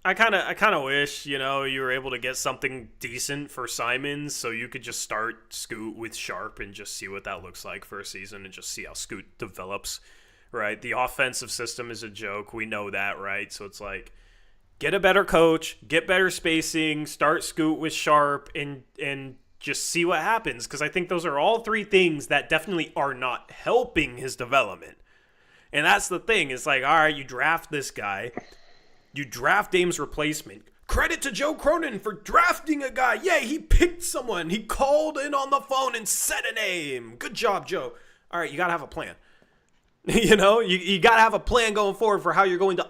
S1: I kind of wish you were able to get something decent for Simons, so you could just start Scoot with Sharp and just see what that looks like for a season and just see how Scoot develops. Right, the offensive system is a joke. We know that, right? So it's get a better coach, get better spacing, start Scoot with Sharp, and just see what happens. Because I think those are all three things that definitely are not helping his development. And that's the thing. It's all right, you draft this guy. You draft Dame's replacement. Credit to Joe Cronin for drafting a guy. Yeah, he picked someone. He called in on the phone and said a name. Good job, Joe. All right, you got to have a plan. You got to have a plan going forward for how you're going to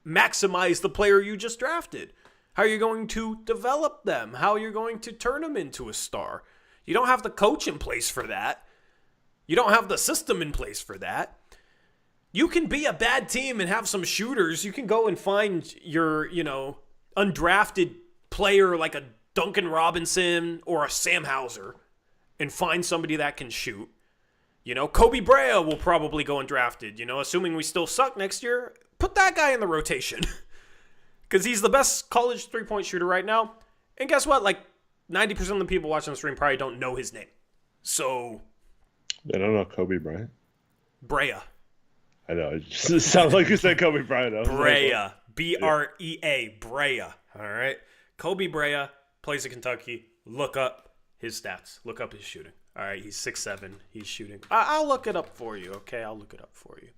S1: maximize the player you just drafted. How you're going to develop them. How you're going to turn them into a star. You don't have the coach in place for that. You don't have the system in place for that. You can be a bad team and have some shooters. You can go and find your, undrafted player like a Duncan Robinson or a Sam Hauser and find somebody that can shoot. Kobe Brea will probably go undrafted. Assuming we still suck next year, put that guy in the rotation. Because he's the best college three-point shooter right now. And guess what? 90% of the people watching the stream probably don't know his name. So.
S2: They don't know Kobe Bryant?
S1: Brea.
S2: I know. It just sounds like you said Kobe Bryant.
S1: Brea. B-R-E-A. Brea. All right? Kobe Brea plays at Kentucky. Look up his stats. Look up his shooting. All right, he's 6'7". He's shooting. I'll look it up for you, okay? I'll look it up for you.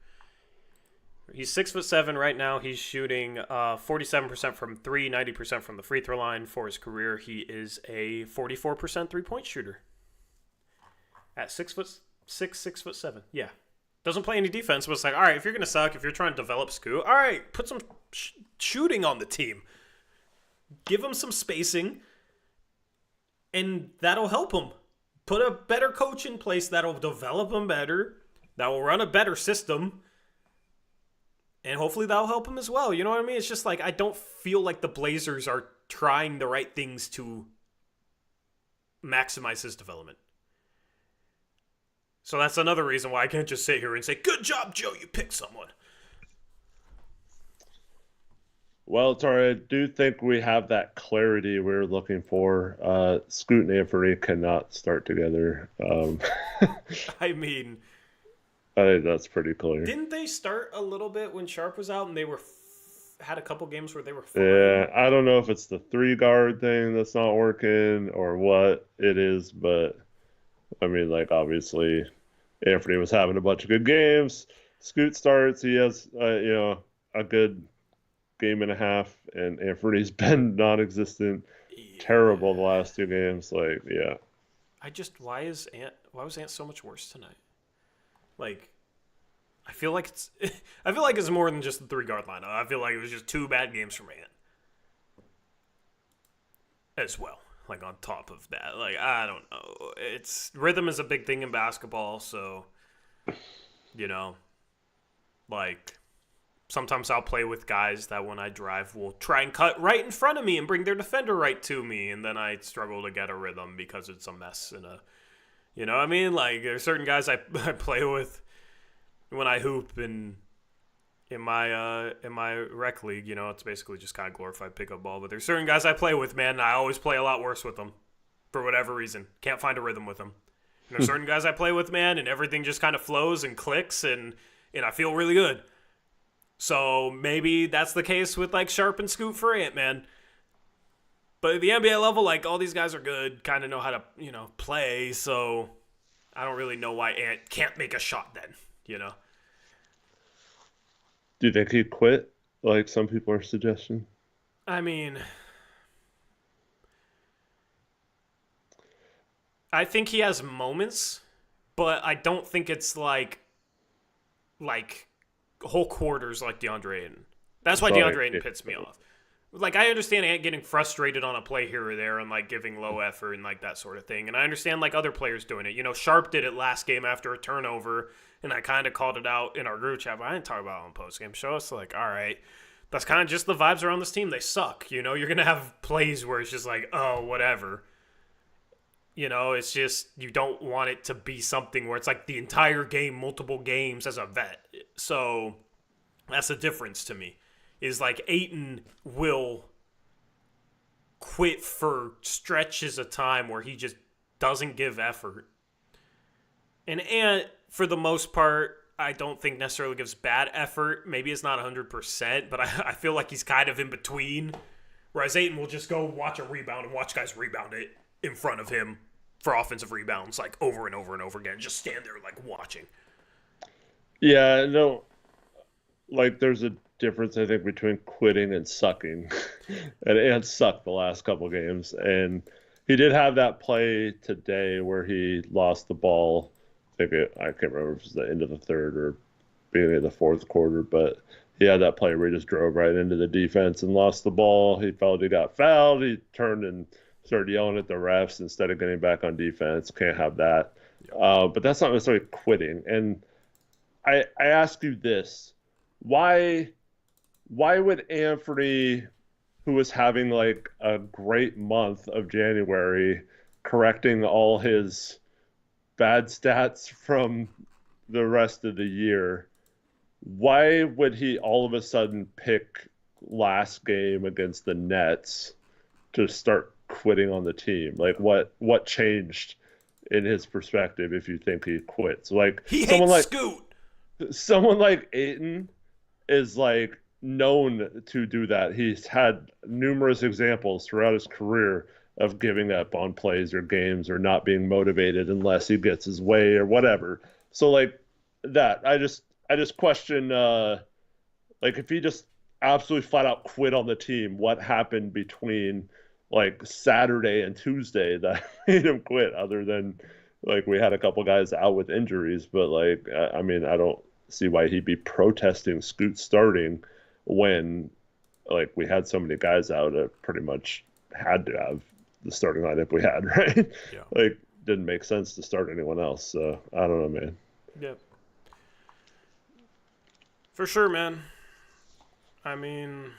S1: He's 6'7" right now. He's shooting 47% from three, 90% from the free throw line. For his career, he is a 44% three-point shooter. At 6'6", 6'7". Yeah. Doesn't play any defense, but it's all right, if you're going to suck, if you're trying to develop Scoot, all right, put some shooting on the team. Give him some spacing, and that'll help him. Put a better coach in place that'll develop him better, that will run a better system, and hopefully that'll help him as well. You know what I mean? It's just I don't feel like the Blazers are trying the right things to maximize his development. So that's another reason why I can't just sit here and say, good job, Joe, you picked someone.
S2: Well, Tori, I do think we have that clarity we're looking for. Scoot and Anthony cannot start together.
S1: I mean,
S2: I think that's pretty clear.
S1: Didn't they start a little bit when Sharp was out and they were had a couple games where they were fine?
S2: Yeah, I don't know if it's the 3-guard thing that's not working or what it is, but I mean, obviously Anthony was having a bunch of good games. Scoot starts, he has, a good game and a half, and Anthony's been non-existent, terrible the last 2 games. Yeah.
S1: Why was Ant so much worse tonight? I feel like it's more than just the 3-guard lineup. I feel like it was just 2 bad games from Ant as well. On top of that, I don't know. It's rhythm is a big thing in basketball, so sometimes I'll play with guys that when I drive will try and cut right in front of me and bring their defender right to me, and then I struggle to get a rhythm because it's a mess and a, you know what I mean? Like there's certain guys I play with when I hoop and in my rec league, you know, it's basically just kind of glorified pickup ball. But there's certain guys I play with, man, and I always play a lot worse with them for whatever reason. Can't find a rhythm with them. And there's certain guys I play with, man, and everything just kind of flows and clicks, and I feel really good. So maybe that's the case with like Sharp and Scoot for Ant, man. But at the NBA level, like all these guys are good, kind of know how to, you know, play. So I don't really know why Ant can't make a shot then, you know.
S2: Do you think he'd quit, like some people are suggesting?
S1: I mean, I think he has moments, but I don't think it's like whole quarters like DeAndre Ayton. That's why DeAndre Ayton pissed me off. Like, I understand Ant getting frustrated on a play here or there and, like, giving low effort and, like, that sort of thing. And I understand, like, other players doing it. You know, Sharp did it last game after a turnover, and I kind of called it out in our group chat, but I didn't talk about it on post-game show. It's like, all right, that's kind of just the vibes around this team. They suck, you know? You're going to have plays where it's just like, oh, whatever. You know, it's just you don't want it to be something where it's like the entire game, multiple games as a vet. So that's the difference to me. Is like Ayton will quit for stretches of time where he just doesn't give effort. And Ant, for the most part, I don't think necessarily gives bad effort. Maybe it's not 100%, but I feel like he's kind of in between. Whereas Ayton will just go watch a rebound and watch guys rebound it in front of him for offensive rebounds, like over and over and over again. Just stand there like watching.
S2: Yeah, no, like there's a difference, I think, between quitting and sucking. And Ant sucked the last couple games. And he did have that play today where he lost the ball. I can't remember if it was the end of the third or beginning of the fourth quarter, but he had that play where he just drove right into the defense and lost the ball. He felt he got fouled. He turned and started yelling at the refs instead of getting back on defense. Can't have that. But that's not necessarily quitting. And I ask you this. Why would Anthony, who was having like a great month of January, correcting all his bad stats from the rest of the year, why would he all of a sudden pick last game against the Nets to start quitting on the team? Like what changed in his perspective if you think he quits? Like
S1: he hates Scoot.
S2: Someone like Ayton is like known to do that. He's had numerous examples throughout his career of giving up on plays or games or not being motivated unless he gets his way or whatever. So like that, I just question like if he just absolutely flat out quit on the team, what happened between like Saturday and Tuesday that made him quit, other than like we had a couple guys out with injuries. But like I mean, I don't see why he'd be protesting Scoot starting when like we had so many guys out that pretty much had to have the starting lineup we had, right?
S1: Yeah.
S2: Like didn't make sense to start anyone else. So I don't know, man.
S1: Yep. For sure, man. I mean,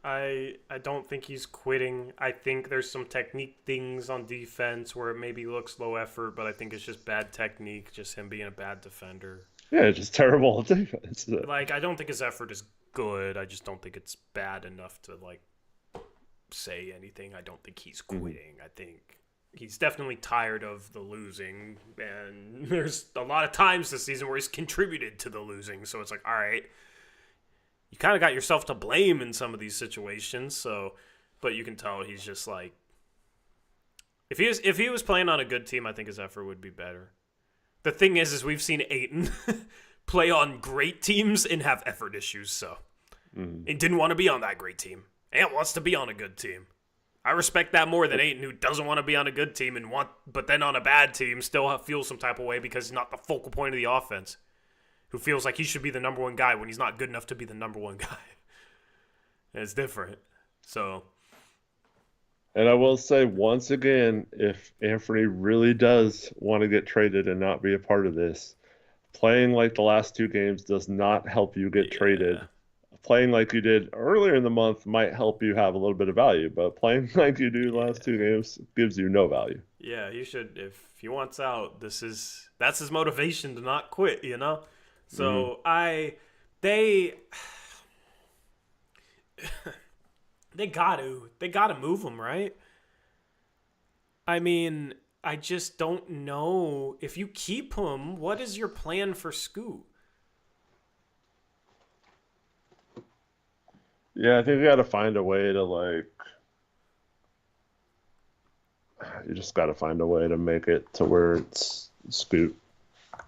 S1: I don't think he's quitting. I think there's some technique things on defense where it maybe looks low effort, but I think it's just bad technique, just him being a bad defender.
S2: Yeah, just terrible defense.
S1: Like, I don't think his effort is good. I just don't think it's bad enough to, like, say anything. I don't think he's quitting. I think he's definitely tired of the losing, and there's a lot of times this season where he's contributed to the losing, so it's like, all right, you kind of got yourself to blame in some of these situations. So, but you can tell he's just like, if he was playing on a good team, I think his effort would be better. The thing is we've seen Ayton play on great teams and have effort issues. So, he didn't want to be on that great team. Ant wants to be on a good team. I respect that more than Ayton, who doesn't want to be on a good team but then on a bad team still feels some type of way because he's not the focal point of the offense. Who feels like he should be the number one guy when he's not good enough to be the number one guy. And it's different. So.
S2: And I will say once again, if Anthony really does want to get traded and not be a part of this, playing like the last two games does not help you get traded playing like you did earlier in the month might help you have a little bit of value, but playing like you do the last two games gives you no value.
S1: Yeah, he should. If he wants out, that's his motivation to not quit.
S2: Hmm.
S1: So they they gotta move him, right? I mean, I just don't know if you keep him. What is your plan for Scoot?
S2: Yeah, I think you got to find a way to you just got to find a way to make it to where Scoot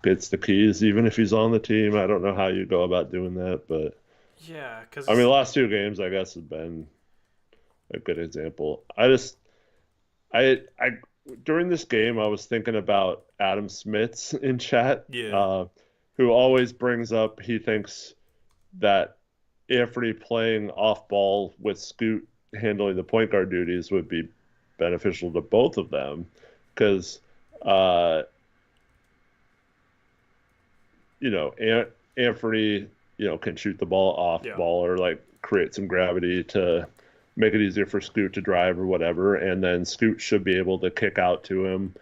S2: gets the keys, even if he's on the team. I don't know how you go about doing that, but
S1: Yeah,
S2: I mean,
S1: because
S2: the last two games, I guess, have been a good example. I during this game, I was thinking about Adam Smits in chat,
S1: yeah,
S2: who always brings up he thinks that Anthony playing off ball with Scoot handling the point guard duties would be beneficial to both of them because uh, Anthony, can shoot the ball off
S1: yeah,
S2: ball or like create some gravity to make it easier for Scoot to drive or whatever. And then Scoot should be able to kick out to him,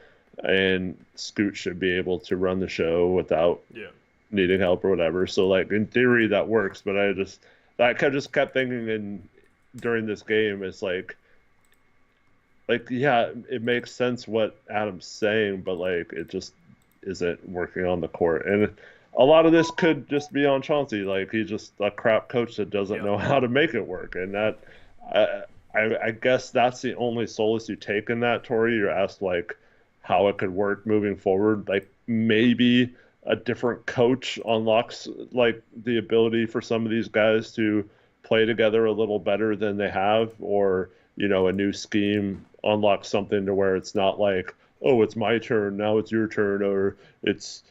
S2: and Scoot should be able to run the show without
S1: yeah,
S2: needing help or whatever. So like in theory that works, but I just kept thinking during this game it's like yeah, it makes sense what Adam's saying, but like it just isn't working on the court. And a lot of this could just be on Chauncey. Like he's just a crap coach that doesn't
S1: yeah.
S2: know how to make it work. And that I I guess that's the only solace you take in that, Tori. You're asked like how it could work moving forward. Like maybe a different coach unlocks like the ability for some of these guys to play together a little better than they have, or a new scheme unlocks something to where it's not like, oh, it's my turn, now it's your turn, or it's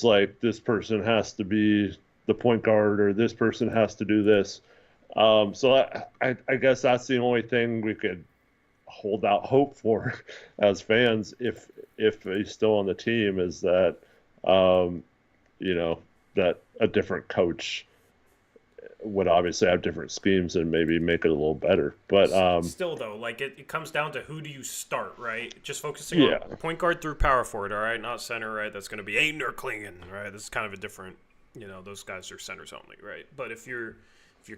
S2: like this person has to be the point guard or this person has to do this. So I guess that's the only thing we could hold out hope for as fans if he's still on the team is that um, you know that a different coach would obviously have different schemes and maybe make it a little better. But
S1: Still though, like it comes down to who do you start, right? Just focusing on
S2: yeah,
S1: point guard through power forward, all right, not center, right? That's going to be Aiden or Klingon, right? This is kind of a different, those guys are centers only, right? But if you're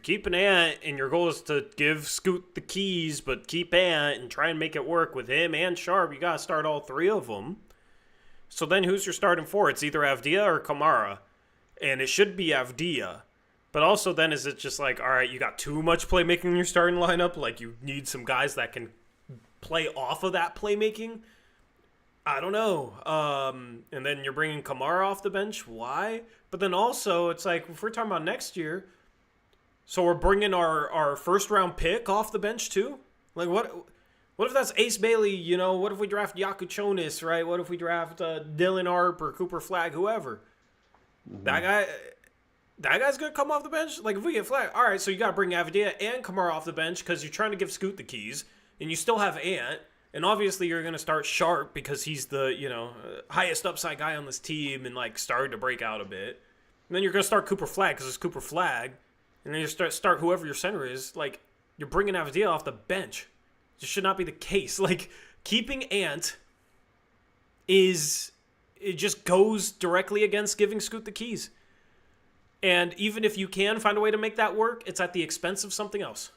S1: keeping Ant and your goal is to give Scoot the keys, but keep Ant and try and make it work with him and Sharp, you got to start all three of them. So then who's your starting four? It's either Avdia or Kamara, and it should be Avdia. But also then is it just like, all right, you got too much playmaking in your starting lineup? Like you need some guys that can play off of that playmaking? I don't know. And then you're bringing Kamara off the bench. Why? But then also it's like if we're talking about next year, so we're bringing our first round pick off the bench too? Like what if that's Ace Bailey, What if we draft Yaku Chonis, right? What if we draft Dylan Arp or Cooper Flag, whoever?
S2: mm-hmm.
S1: That guy that guy's gonna come off the bench. Like if we get flagged, all right. So you got to bring Avdia and Kamara off the bench because you're trying to give Scoot the keys, and you still have Ant, and obviously you're gonna start Sharp because he's the highest upside guy on this team and like started to break out a bit. And then you're gonna start Cooper Flag because it's Cooper Flag, and then you start whoever your center is. Like you're bringing Avdia off the bench. This should not be the case. Like keeping Ant it just goes directly against giving Scoot the keys. And even if you can find a way to make that work, it's at the expense of something else.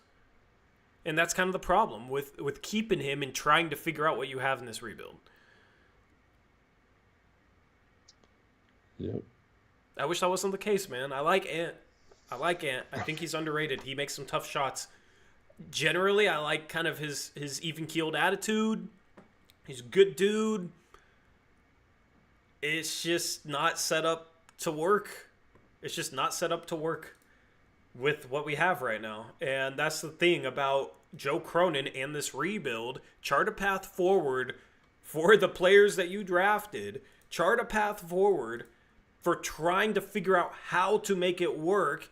S1: And that's kind of the problem with keeping him and trying to figure out what you have in this rebuild.
S2: Yep.
S1: I wish that wasn't the case, man. I like Ant. I think he's underrated. He makes some tough shots. Generally, I like kind of his even-keeled attitude. He's a good dude. It's just not set up to work. It's just not set up to work with what we have right now. And that's the thing about Joe Cronin and this rebuild. Chart a path forward for the players that you drafted. Chart a path forward for trying to figure out how to make it work.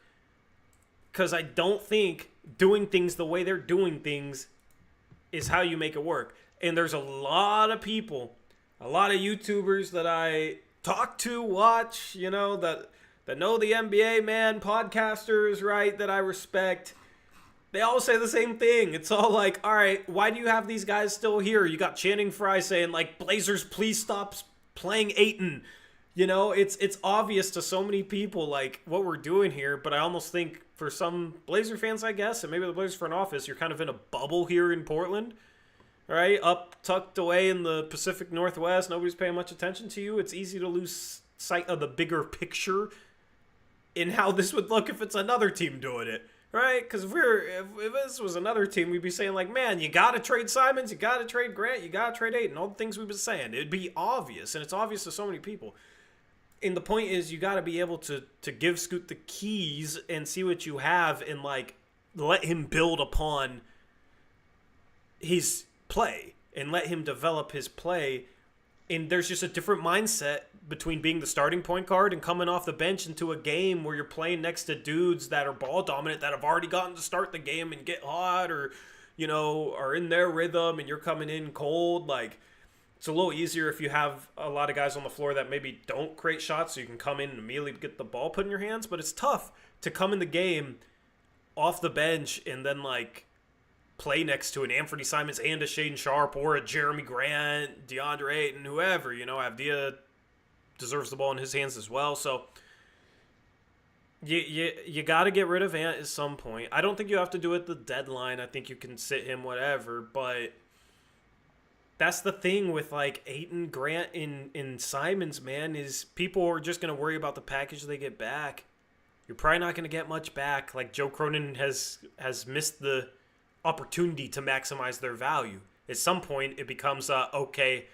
S1: Because I don't think doing things the way they're doing things is how you make it work. And there's a lot of people, a lot of YouTubers that I talk to, watch, that that know the NBA, man, podcasters, right, that I respect, they all say the same thing. It's all like, all right, why do you have these guys still here? You got Channing Frye saying, like, Blazers, please stop playing Ayton. You know, it's obvious to so many people, like, what we're doing here, but I almost think for some Blazer fans, I guess, and maybe the Blazers front office, you're kind of in a bubble here in Portland, right? Up, tucked away in the Pacific Northwest, nobody's paying much attention to you. It's easy to lose sight of the bigger picture in how this would look if it's another team doing it, right? Because if this was another team, we'd be saying, like, man, you got to trade Simons, you got to trade Grant, you got to trade Ayton, all the things we've been saying. It'd be obvious, and it's obvious to so many people. And the point is, you got to be able to give Scoot the keys and see what you have and, like, let him build upon his play and let him develop his play. And there's just a different mindset between being the starting point guard and coming off the bench into a game where you're playing next to dudes that are ball dominant, that have already gotten to start the game and get hot or, you know, are in their rhythm, and you're coming in cold. Like, it's a little easier if you have a lot of guys on the floor that maybe don't create shots, so you can come in and immediately get the ball put in your hands. But it's tough to come in the game off the bench and then, like, play next to an Anthony Simons and a Shaedon Sharpe or a Jeremy Grant, DeAndre Ayton, whoever. You know, Avdija deserves the ball in his hands as well. So you got to get rid of Ant at some point. I don't think you have to do it at the deadline. I think you can sit him whatever, but that's the thing with, like, Ayton, Grant, and Simons, man, is people are just going to worry about the package they get back. You're probably not going to get much back. Like, Joe Cronin has missed the opportunity to maximize their value. At some point, it becomes, okay,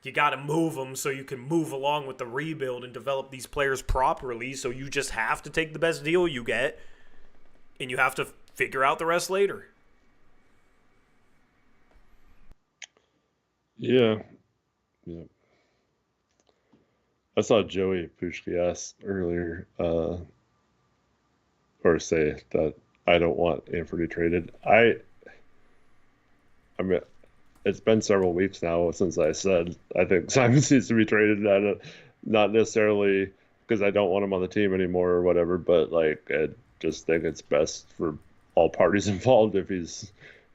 S1: you got to move them so you can move along with the rebuild and develop these players properly, so you just have to take the best deal you get, and you have to figure out the rest later.
S2: Yeah. I saw Joey Pushki earlier, or say that I don't want Anthony traded. I mean, it's been several weeks now since I said I think Simons needs to be traded. Not necessarily because I don't want him on the team anymore or whatever, but, like, I just think it's best for all parties involved if he's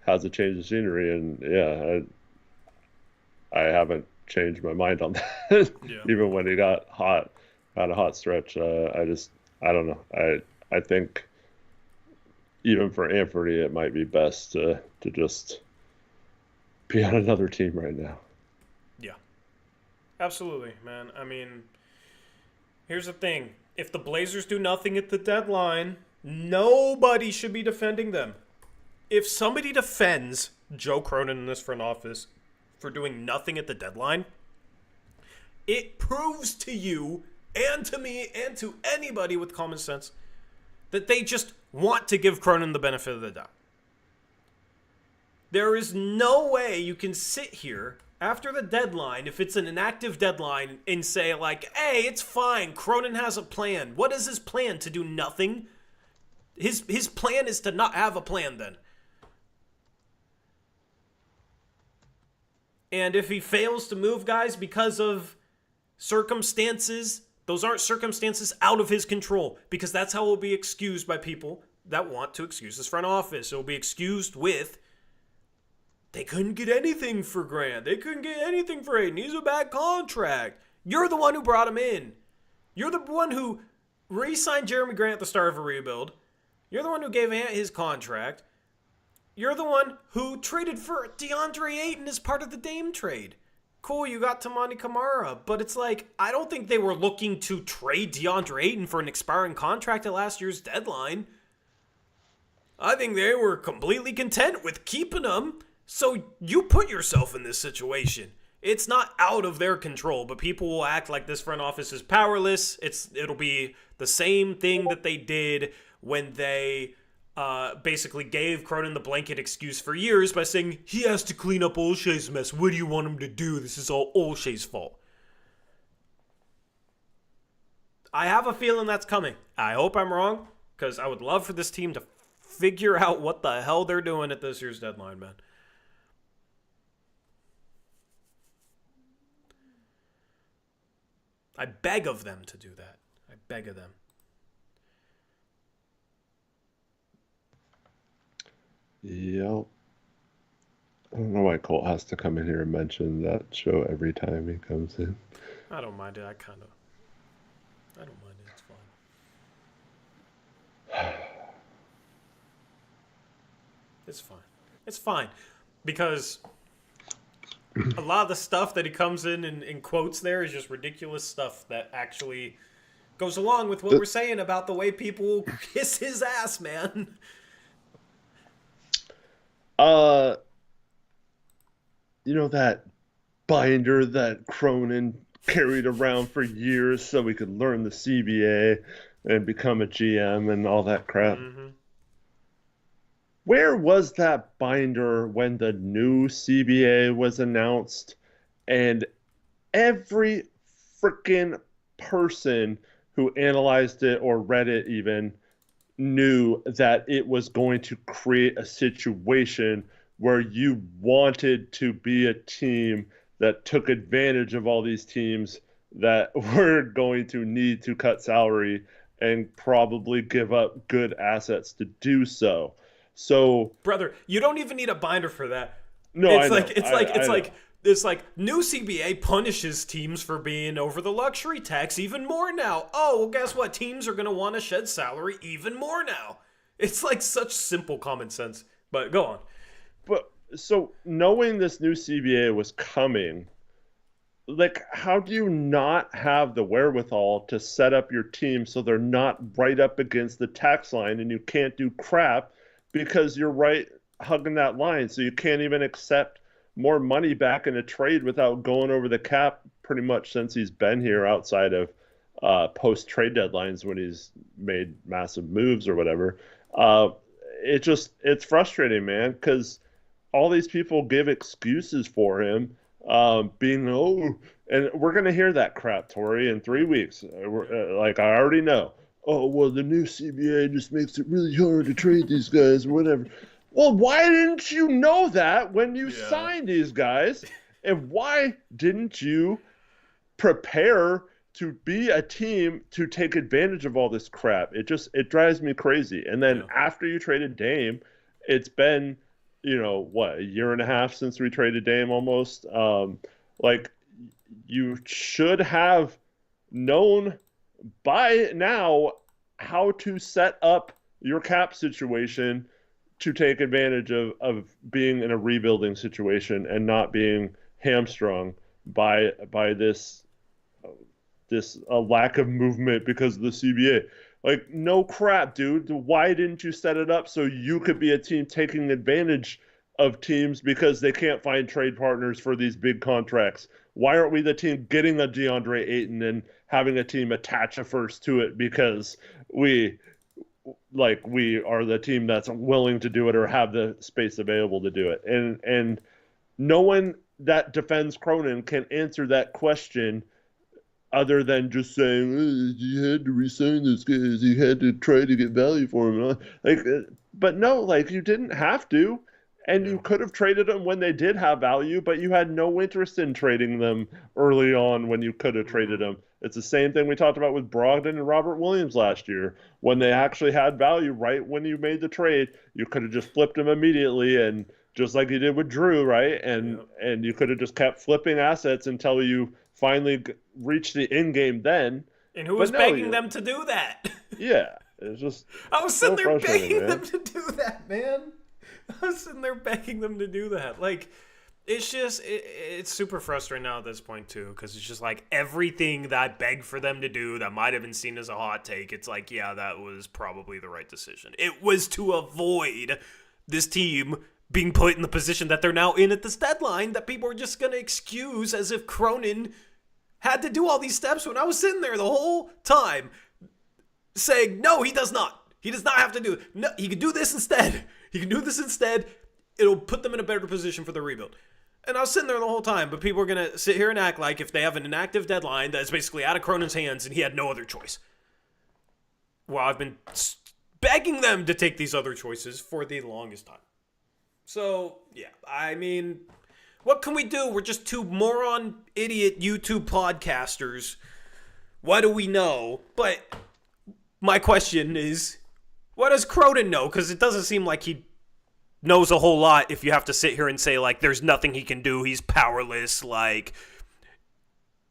S2: has a change of scenery. And yeah, I haven't changed my mind on that. Yeah. Even when he got hot, had a hot stretch. I don't know. I think even for Anthony, it might be best to just be on another team right now.
S1: Yeah, absolutely, man. I mean, here's the thing. If the Blazers do nothing at the deadline, nobody should be defending them. If somebody defends Joe Cronin in this front office for doing nothing at the deadline, it proves to you and to me and to anybody with common sense that they just want to give Cronin the benefit of the doubt. There is no way you can sit here after the deadline, if it's an inactive deadline, and say, like, hey, it's fine, Cronin has a plan. What is his plan? To do nothing? His plan is to not have a plan then. And if he fails to move guys because of circumstances, those aren't circumstances out of his control, because that's how it will be excused by people that want to excuse his front office. It will be excused with, they couldn't get anything for Grant. They couldn't get anything for Ayton. He's a bad contract. You're the one who brought him in. You're the one who re-signed Jeremy Grant at the start of a rebuild. You're the one who gave Ant his contract. You're the one who traded for DeAndre Ayton as part of the Dame trade. Cool, you got Tamani Kamara, but it's like, I don't think they were looking to trade DeAndre Ayton for an expiring contract at last year's deadline. I think they were completely content with keeping him. So you put yourself in this situation. It's not out of their control, but people will act like this front office is powerless. It'll be the same thing that they did when they basically gave Cronin the blanket excuse for years by saying, he has to clean up Olshay's mess. What do you want him to do? This is all Olshay's fault. I have a feeling that's coming. I hope I'm wrong, because I would love for this team to figure out what the hell they're doing at this year's deadline, man. I beg of them to do that. I beg of them.
S2: Yep. I don't know why Colt has to come in here and mention that show every time he comes in.
S1: I don't mind it. I don't mind it. It's fine. It's fine. It's fine. Because a lot of the stuff that he comes in quotes there is just ridiculous stuff that actually goes along with what we're saying about the way people kiss his ass, man.
S2: You know that binder that Cronin carried around for years so we could learn the CBA and become a GM and all that crap?
S1: Mm-hmm.
S2: Where was that binder when the new CBA was announced? And every freaking person who analyzed it or read it even knew that it was going to create a situation where you wanted to be a team that took advantage of all these teams that were going to need to cut salary and probably give up good assets to do so. So,
S1: brother, you don't even need a binder for that.
S2: No,
S1: it's
S2: I
S1: like
S2: know.
S1: it's like new CBA punishes teams for being over the luxury tax even more now. Oh, well, guess what? Teams are gonna want to shed salary even more now. It's like such simple common sense. But go on.
S2: But so knowing this new CBA was coming, like, how do you not have the wherewithal to set up your team so they're not right up against the tax line and you can't do crap because you're right hugging that line, so you can't even accept more money back in a trade without going over the cap pretty much since he's been here outside of post trade deadlines when he's made massive moves or whatever. It's frustrating, man, because all these people give excuses for him, being, and we're going to hear that crap, Tori, in 3 weeks. Like, I already know. Oh, well, the new CBA just makes it really hard to trade these guys or whatever. Well, why didn't you know that when you signed these guys? And why didn't you prepare to be a team to take advantage of all this crap? It drives me crazy. And then after you traded Dame, it's been, a year and a half since we traded Dame almost. Like, you should have known by now how to set up your cap situation to take advantage of being in a rebuilding situation and not being hamstrung by this lack of movement because of the CBA. Like, no crap, dude. Why didn't you set it up so you could be a team taking advantage of teams because they can't find trade partners for these big contracts? Why aren't we the team getting a DeAndre Ayton and having a team attach a first to it because we are the team that's willing to do it or have the space available to do it? And no one that defends Cronin can answer that question other than just saying, you had to re-sign those guys, you had to try to get value for them. But no, you didn't have to. And you could have traded them when they did have value, but you had no interest in trading them early on when you could have traded them. It's the same thing we talked about with Brogdon and Robert Williams last year. When they actually had value right when you made the trade, you could have just flipped them immediately, and just like you did with Drew, right? And you could have just kept flipping assets until you finally reached the end game then.
S1: And who was begging them to do that?
S2: Yeah. It's just
S1: I was sitting there begging them to do that, man. I was sitting there begging them to do that. Like, it's just, it's super frustrating now at this point, too, because it's just like everything that I begged for them to do that might have been seen as a hot take, it's like, yeah, that was probably the right decision. It was to avoid this team being put in the position that they're now in at this deadline that people are just going to excuse as if Cronin had to do all these steps when I was sitting there the whole time saying, no, he does not. He does not have to do it. No, he can do this instead. He can do this instead. It'll put them in a better position for the rebuild. And I was sitting there the whole time, but people are going to sit here and act like if they have an inactive deadline that's basically out of Cronin's hands and he had no other choice. Well, I've been begging them to take these other choices for the longest time. So, yeah, I mean, what can we do? We're just two moron, idiot YouTube podcasters What do we know? But my question is, what does Cronin know? Because it doesn't seem like he knows a whole lot if you have to sit here and say, like, there's nothing he can do, he's powerless, like,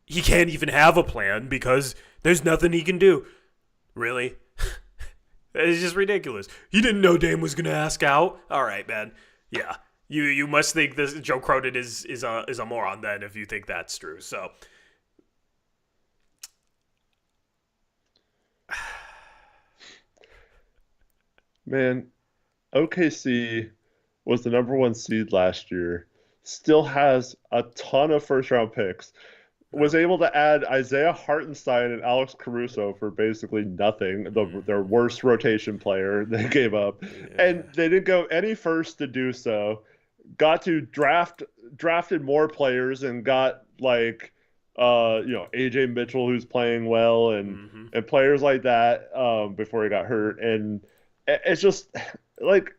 S1: he can't even have a plan because there's nothing he can do. Really? It's just ridiculous. He didn't know Dame was going to ask out? All right, man. Yeah. You must think this Joe Cronin is a moron then if you think that's true. So
S2: Man, OKC was the number 1 seed last year. Still has a ton of first round picks. Was able to add Isaiah Hartenstein and Alex Caruso for basically nothing. Their worst rotation player they gave up, and they didn't go any first to do so. Got to drafted more players and got like AJ Mitchell, who's playing well, and players like that before he got hurt. And it's just like,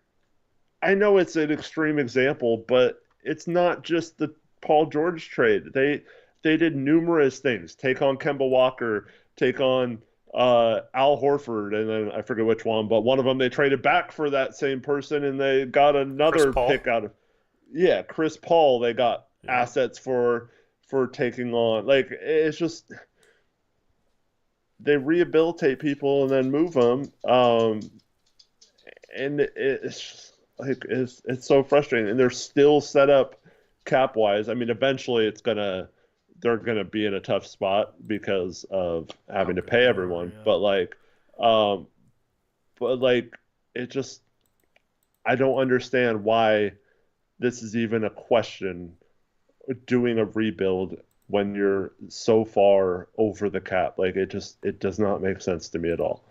S2: I know it's an extreme example, but it's not just the Paul George trade. They did numerous things. Take on Kemba Walker, take on Al Horford, and then I forget which one, but one of them they traded back for that same person, and they got another pick out of Chris Paul. They got assets for taking on. Like, it's just, they rehabilitate people and then move them, and it's just, like, it's so frustrating. And they're still set up cap wise. I mean, eventually they're gonna be in a tough spot because of having to pay everyone. Yeah. But it just, I don't understand why this is even a question, doing a rebuild when you're so far over the cap. Like, it does not make sense to me at all.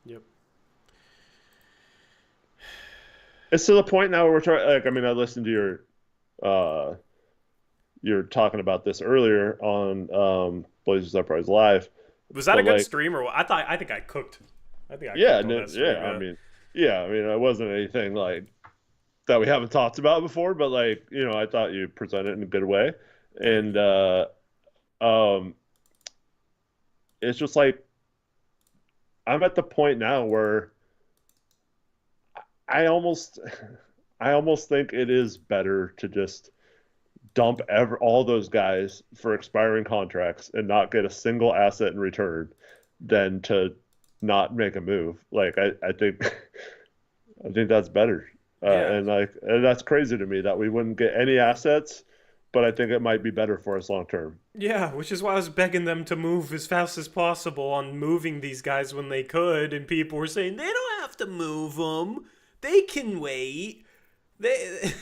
S1: Yep.
S2: It's to the point now where we're trying. Like, I mean, I listened to you're talking about this earlier on Blazers Uprise Live.
S1: Was that a good stream, or what? I think I cooked. I think I cooked on that stream,
S2: yeah. I mean, it wasn't anything like that we haven't talked about before, but like, I thought you presented it in a good way, and it's just like, I'm at the point now where I almost think it is better to just dump all those guys for expiring contracts and not get a single asset in return than to not make a move. Like, I think that's better. And that's crazy to me that we wouldn't get any assets, but I think it might be better for us long term.
S1: Yeah, which is why I was begging them to move as fast as possible on moving these guys when they could, and people were saying they don't have to move them. They can wait. They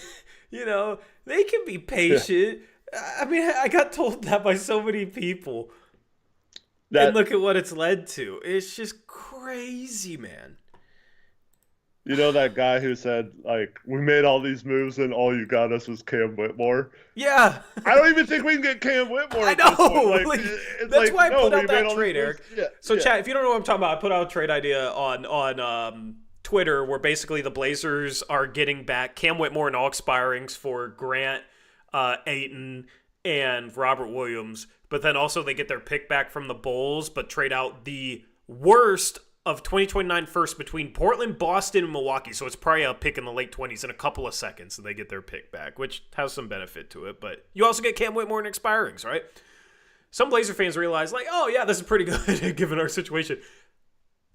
S1: they can be patient. Yeah. I mean, I got told that by so many people. And look at what it's led to. It's just crazy, man.
S2: You know that guy who said, like, we made all these moves and all you got us was Cam Whitmore?
S1: Yeah.
S2: I don't even think we can get Cam Whitmore.
S1: I know. That's why I put out that trade, Eric.
S2: Yeah.
S1: So, chat, if you don't know what I'm talking about, I put out a trade idea on Twitter where basically the Blazers are getting back Cam Whitmore and all expirings for Grant, Ayton, and Robert Williams. But then also they get their pick back from the Bulls, but trade out the worst of 2029 first between Portland, Boston, and Milwaukee. So it's probably a pick in the late 20s in a couple of seconds, and they get their pick back, which has some benefit to it. But you also get Cam Whitmore and expirings, right? Some Blazer fans realize, like, oh, yeah, this is pretty good given our situation.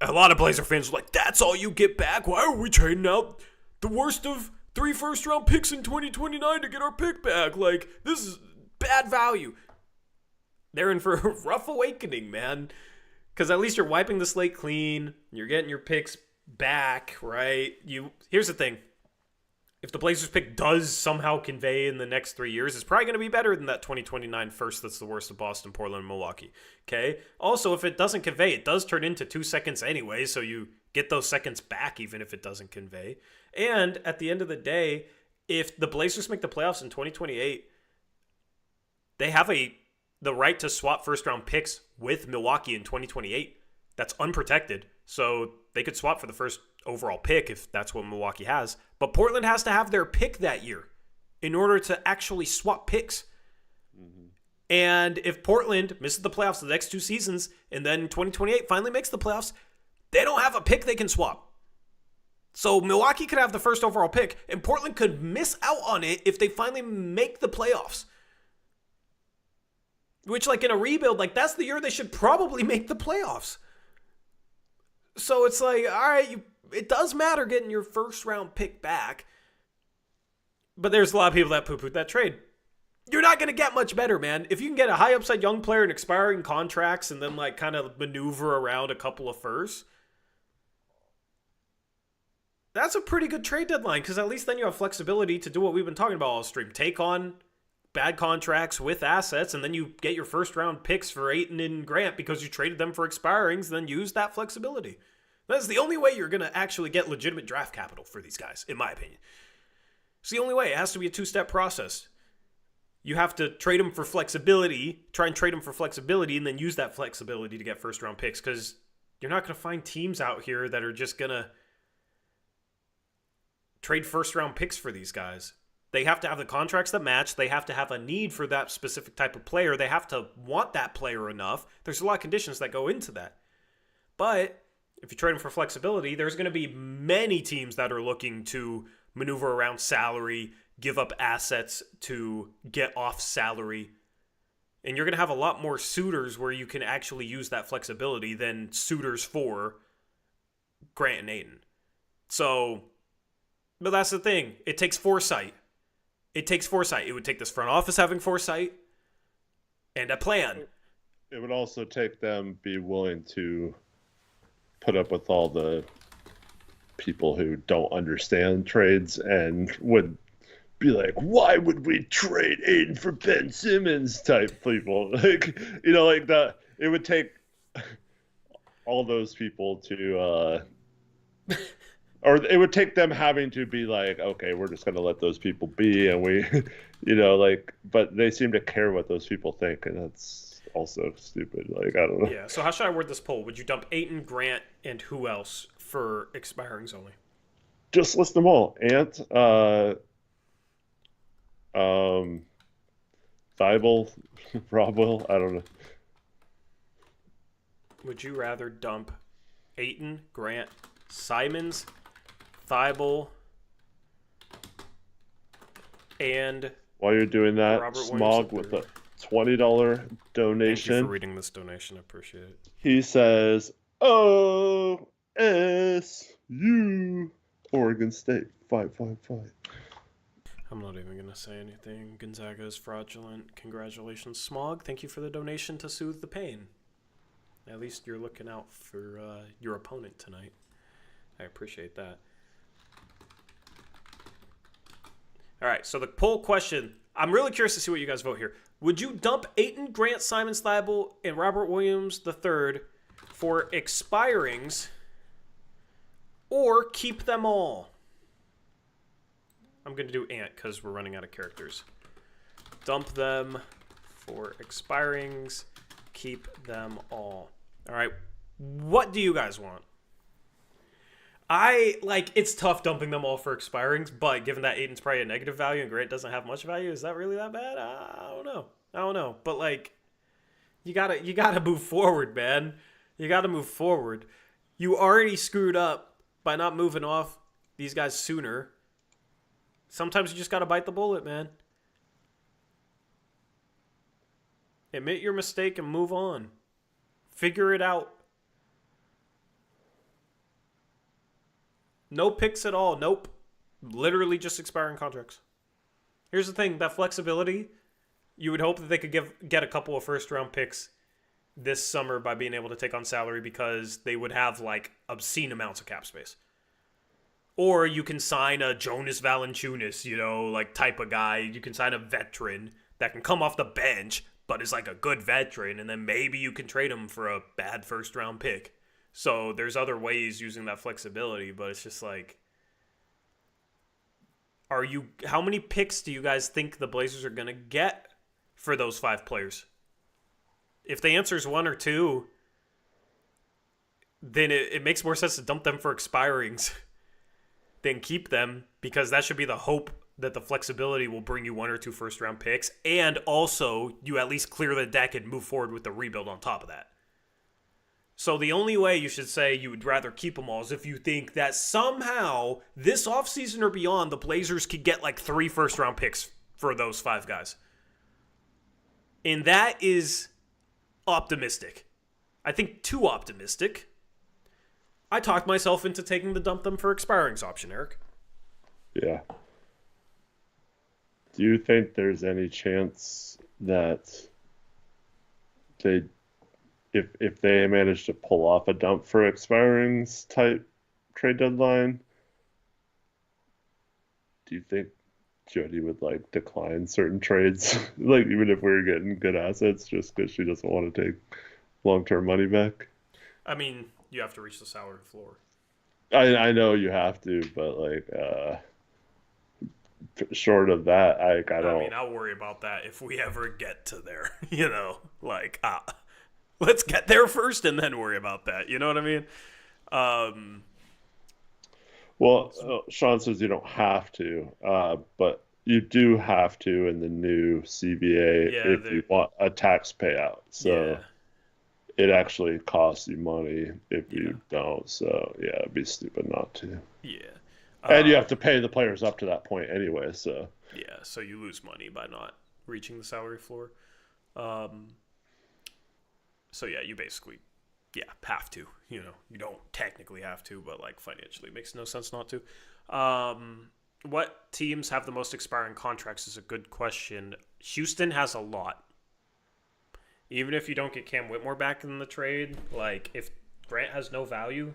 S1: A lot of Blazer fans were like, that's all you get back? Why are we trading out the worst of 3 first-round picks in 2029 to get our pick back? Like, this is bad value. They're in for a rough awakening, man. Because at least you're wiping the slate clean. You're getting your picks back, right? Here's the thing. If the Blazers pick does somehow convey in the next 3 years, it's probably going to be better than that 2029 first that's the worst of Boston, Portland, and Milwaukee. Okay? Also, if it doesn't convey, it does turn into 2 seconds anyway, so you get those seconds back even if it doesn't convey. And at the end of the day, if the Blazers make the playoffs in 2028, they have the right to swap first-round picks with Milwaukee in 2028. That's unprotected, so they could swap for the first overall pick if that's what Milwaukee has. But Portland has to have their pick that year in order to actually swap picks. Mm-hmm. And if Portland misses the playoffs the next 2 seasons and then 2028 finally makes the playoffs, they don't have a pick they can swap. So Milwaukee could have the first overall pick, and Portland could miss out on it if they finally make the playoffs. Which, like, in a rebuild, like, that's the year they should probably make the playoffs. So it's like, all right, it does matter getting your first round pick back. But there's a lot of people that poo-pooed that trade. You're not going to get much better, man. If you can get a high upside young player in expiring contracts and then, like, kind of maneuver around a couple of firsts, that's a pretty good trade deadline, because at least then you have flexibility to do what we've been talking about all stream. Take on bad contracts with assets, and then you get your first round picks for Ayton and Grant because you traded them for expirings, then use that flexibility. That's the only way you're going to actually get legitimate draft capital for these guys, in my opinion. It's the only way. It has to be a 2-step process. You have to trade them for flexibility, try and trade them for flexibility, and then use that flexibility to get first round picks, because you're not going to find teams out here that are just going to trade first round picks for these guys. They have to have the contracts that match. They have to have a need for that specific type of player. They have to want that player enough. There's a lot of conditions that go into that. But if you trade them for flexibility, there's going to be many teams that are looking to maneuver around salary, give up assets to get off salary. And you're going to have a lot more suitors where you can actually use that flexibility than suitors for Grant and Ayton. So, but that's the thing. It takes foresight. It takes foresight. It would take this front office having foresight and a plan.
S2: It would also take them be willing to put up with all the people who don't understand trades and would be like, why would we trade Aiden for Ben Simmons type people? Like, you know, like that. It would take all those people to or it would take them having to be like, okay, we're just going to let those people be. And we, you know, like, but they seem to care what those people think. And that's also stupid. Like, I don't know.
S1: Yeah. So how should I word this poll? Would you dump Ayton, Grant, and who else for expirings only?
S2: Just list them all. Ant, Thibault, Robwell, I don't know.
S1: Would you rather dump Ayton, Grant, Simons, Thibault, and
S2: while you're doing that,
S1: Robert
S2: Smog with a $20 donation.
S1: Thank you for reading this donation. I appreciate it.
S2: He says, OSU, Oregon State, 555.
S1: I'm not even going to say anything. Gonzaga is fraudulent. Congratulations, Smog. Thank you for the donation to soothe the pain. At least you're looking out for your opponent tonight. I appreciate that. All right, so the poll question, I'm really curious to see what you guys vote here. Would you dump Ayton, Grant, Simons, Thibault, and Robert Williams III for expirings, or keep them all? I'm going to do Ant because we're running out of characters. Dump them for expirings, keep them all. All right, what do you guys want? It's tough dumping them all for expirings, but given that Aiden's probably a negative value and Grant doesn't have much value, is that really that bad? I don't know. But, like, you gotta move forward, man. You gotta move forward. You already screwed up by not moving off these guys sooner. Sometimes you just gotta bite the bullet, man. Admit your mistake and move on. Figure it out. No picks at all. Nope. Literally just expiring contracts. Here's the thing. That flexibility, you would hope that they could get a couple of first-round picks this summer by being able to take on salary because they would have, like, obscene amounts of cap space. Or you can sign a Jonas Valanciunas, you know, like, type of guy. You can sign a veteran that can come off the bench but is, like, a good veteran, and then maybe you can trade him for a bad first-round pick. So there's other ways using that flexibility, but it's just like, how many picks do you guys think the Blazers are going to get for those 5 players? If the answer is 1 or 2, then it makes more sense to dump them for expirings than keep them, because that should be the hope that the flexibility will bring you 1 or 2 first-round picks, and also you at least clear the deck and move forward with the rebuild on top of that. So the only way you should say you would rather keep them all is if you think that somehow this offseason or beyond, the Blazers could get like 3 first-round picks for those 5 guys. And that is optimistic. I think too optimistic. I talked myself into taking the dump them for expirings option, Eric.
S2: Yeah. Do you think there's any chance that if they manage to pull off a dump for expirings type trade deadline, do you think Jody would like decline certain trades, like even if we were getting good assets, just because she doesn't want to take long-term money back?
S1: I mean, you have to reach the salary floor.
S2: I know you have to, but like short of that, I don't.
S1: I mean, I'll worry about that if we ever get to there. Let's get there first and then worry about that. You know what I mean?
S2: Well, Sean says you don't have to, but you do have to in the new CBA if you want a tax payout. So it actually costs you money if you don't. So yeah, it'd be stupid not to.
S1: Yeah.
S2: And you have to pay the players up to that point anyway. So
S1: yeah, so you lose money by not reaching the salary floor. So yeah, you basically have to. You don't technically have to, but like financially, it makes no sense not to. What teams have the most expiring contracts is a good question. Houston has a lot. Even if you don't get Cam Whitmore back in the trade, like if Grant has no value,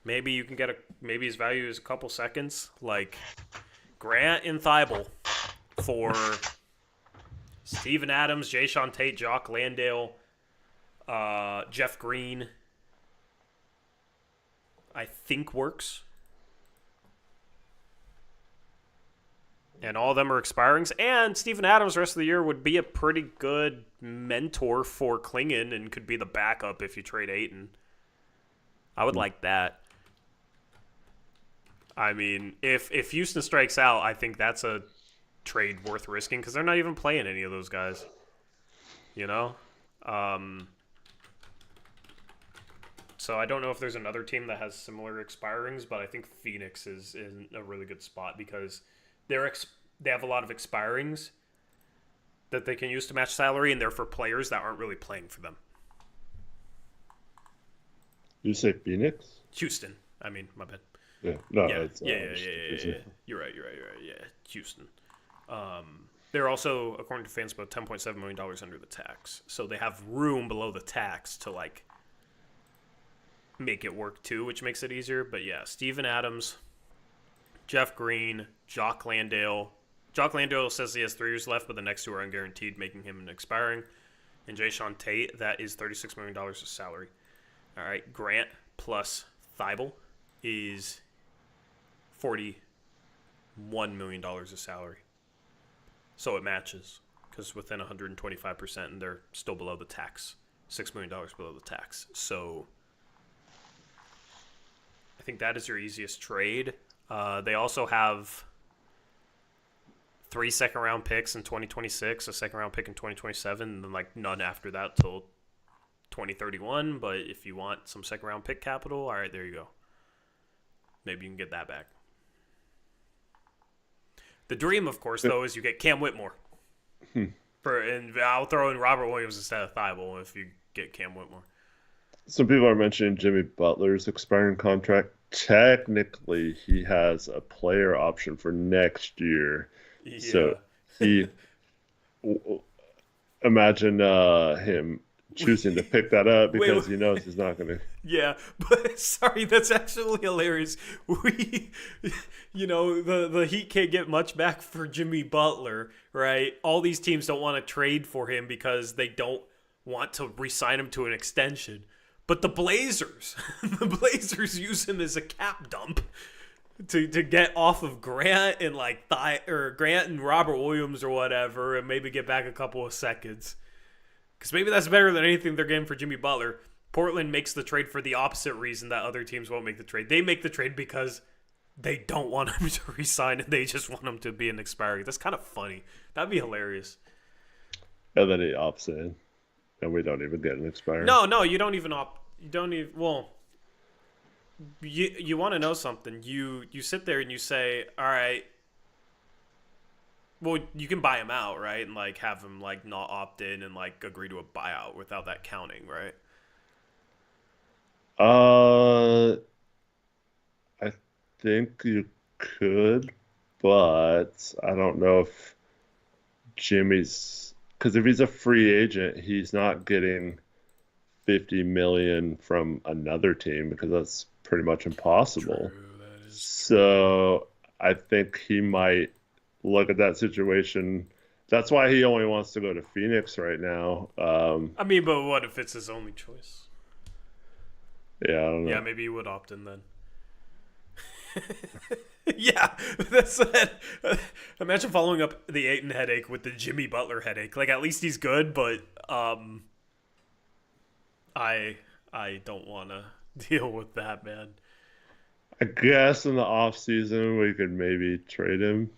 S1: maybe you can get maybe his value is a couple seconds. Like Grant and Thibault for Steven Adams, Jayshawn Tate, Jock Landale, Jeff Green, I think works. And all of them are expirings. And Steven Adams the rest of the year would be a pretty good mentor for Klingon and could be the backup if you trade Ayton. I would like that. I mean, if Houston strikes out, I think that's a trade worth risking because they're not even playing any of those guys. So I don't know if there's another team that has similar expirings, but I think Phoenix is in a really good spot because they have a lot of expirings that they can use to match salary, and they're for players that aren't really playing for them.
S2: You say Phoenix?
S1: Houston. I mean, my bad.
S2: Yeah. No.
S1: Yeah.
S2: It's,
S1: Yeah. You're right. Yeah. Houston. They're also, according to Fanspo, $10.7 million under the tax. So they have room below the tax to like make it work too, which makes it easier. But yeah, Steven Adams, Jeff Green, Jock Landale. Jock Landale says he has 3 years left, but the next 2 are unguaranteed, making him an expiring. And Jayshawn Tate, that is $36 million of salary. All right, Grant plus Thibault is $41 million of salary. So it matches because within 125%, and they're still below the tax, $6 million below the tax. So I think that is your easiest trade. They also have 3 second-round picks in 2026, a second-round pick in 2027, and then like none after that till 2031. But if you want some second-round pick capital, all right, there you go. Maybe you can get that back. The dream, of course, though, is you get Cam Whitmore. And I'll throw in Robert Williams instead of Thibault if you get Cam Whitmore.
S2: Some people are mentioning Jimmy Butler's expiring contract. Technically, he has a player option for next year. Yeah. So imagine him choosing to pick that up because he knows he's not going to.
S1: Yeah, but sorry, that's actually hilarious. The Heat can't get much back for Jimmy Butler, right? All these teams don't want to trade for him because they don't want to re-sign him to an extension. But the Blazers use him as a cap dump to get off of Grant and Grant and Robert Williams or whatever, and maybe get back a couple of seconds. Because maybe that's better than anything they're getting for Jimmy Butler. Portland makes the trade for the opposite reason that other teams won't make the trade. They make the trade because they don't want him to resign and they just want him to be an expiring. That's kind of funny. That'd be hilarious.
S2: And then he opts in, and we don't even get an expiring.
S1: No, you don't even opt. You don't even. Well, you want to know something? You sit there and you say, all right. Well, you can buy him out, right, and like have him like not opt in and like agree to a buyout without that counting, right?
S2: Uh, I think you could, but I don't know if Jimmy's because if he's a free agent, he's not getting 50 million from another team because that's pretty much impossible.
S1: True, that is
S2: So I think he might look at that situation. That's why he only wants to go to Phoenix right now.
S1: I mean, but what if it's his only choice?
S2: Yeah, I don't know.
S1: Yeah, maybe he would opt in then. Yeah, that's it. Imagine following up the Ayton headache with the Jimmy Butler headache. Like, at least he's good, but I don't want to deal with that, man.
S2: I guess in the off season we could maybe trade him.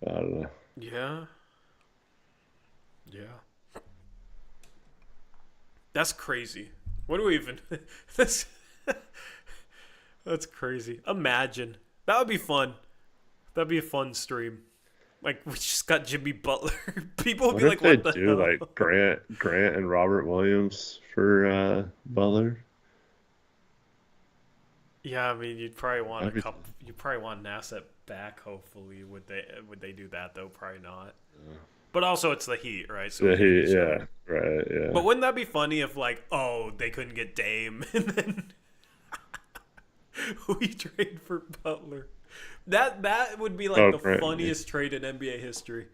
S2: I don't know.
S1: Yeah. Yeah. That's crazy. What do we even... that's, that's crazy. Imagine. That would be fun. That'd be a fun stream. Like, we just got Jimmy Butler. People would
S2: What
S1: be
S2: if
S1: like,
S2: they
S1: what the
S2: do
S1: hell?
S2: like Grant and Robert Williams for Butler?
S1: Yeah, I mean, you'd probably want a
S2: That'd be,
S1: couple... You'd probably want an asset back, hopefully. Would they do that, though? Probably not. But also, it's the Heat, right? So
S2: yeah,
S1: we need each other.
S2: yeah, right, yeah.
S1: But wouldn't that be funny if, like, oh, they couldn't get Dame, and then we trade for Butler? That would be, like, the
S2: Grant,
S1: funniest trade in NBA history.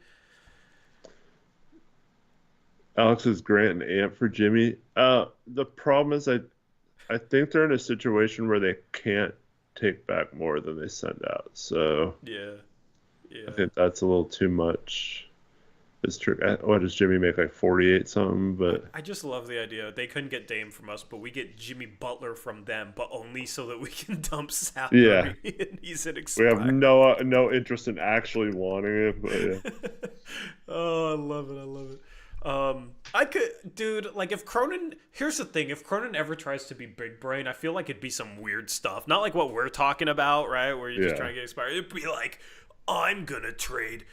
S2: Alex is Grant and Ant for Jimmy. The problem is I think they're in a situation where they can't take back more than they send out. So
S1: Yeah.
S2: I
S1: Yeah.
S2: think that's a little too much. It's true. What does Jimmy make, like 48 something? But
S1: I just love the idea. They couldn't get Dame from us, but we get Jimmy Butler from them, but only so that we can dump
S2: yeah,
S1: salary, and he's an
S2: we have
S1: expired.
S2: no interest in actually wanting it. But yeah,
S1: Oh, I love it. I love it. I could, dude, like if Cronin, here's the thing, if Cronin ever tries to be big brain, I feel like it'd be some weird stuff. Not like what we're talking about, right? Where you're just
S2: yeah.
S1: trying to get expired. It'd be like, I'm gonna trade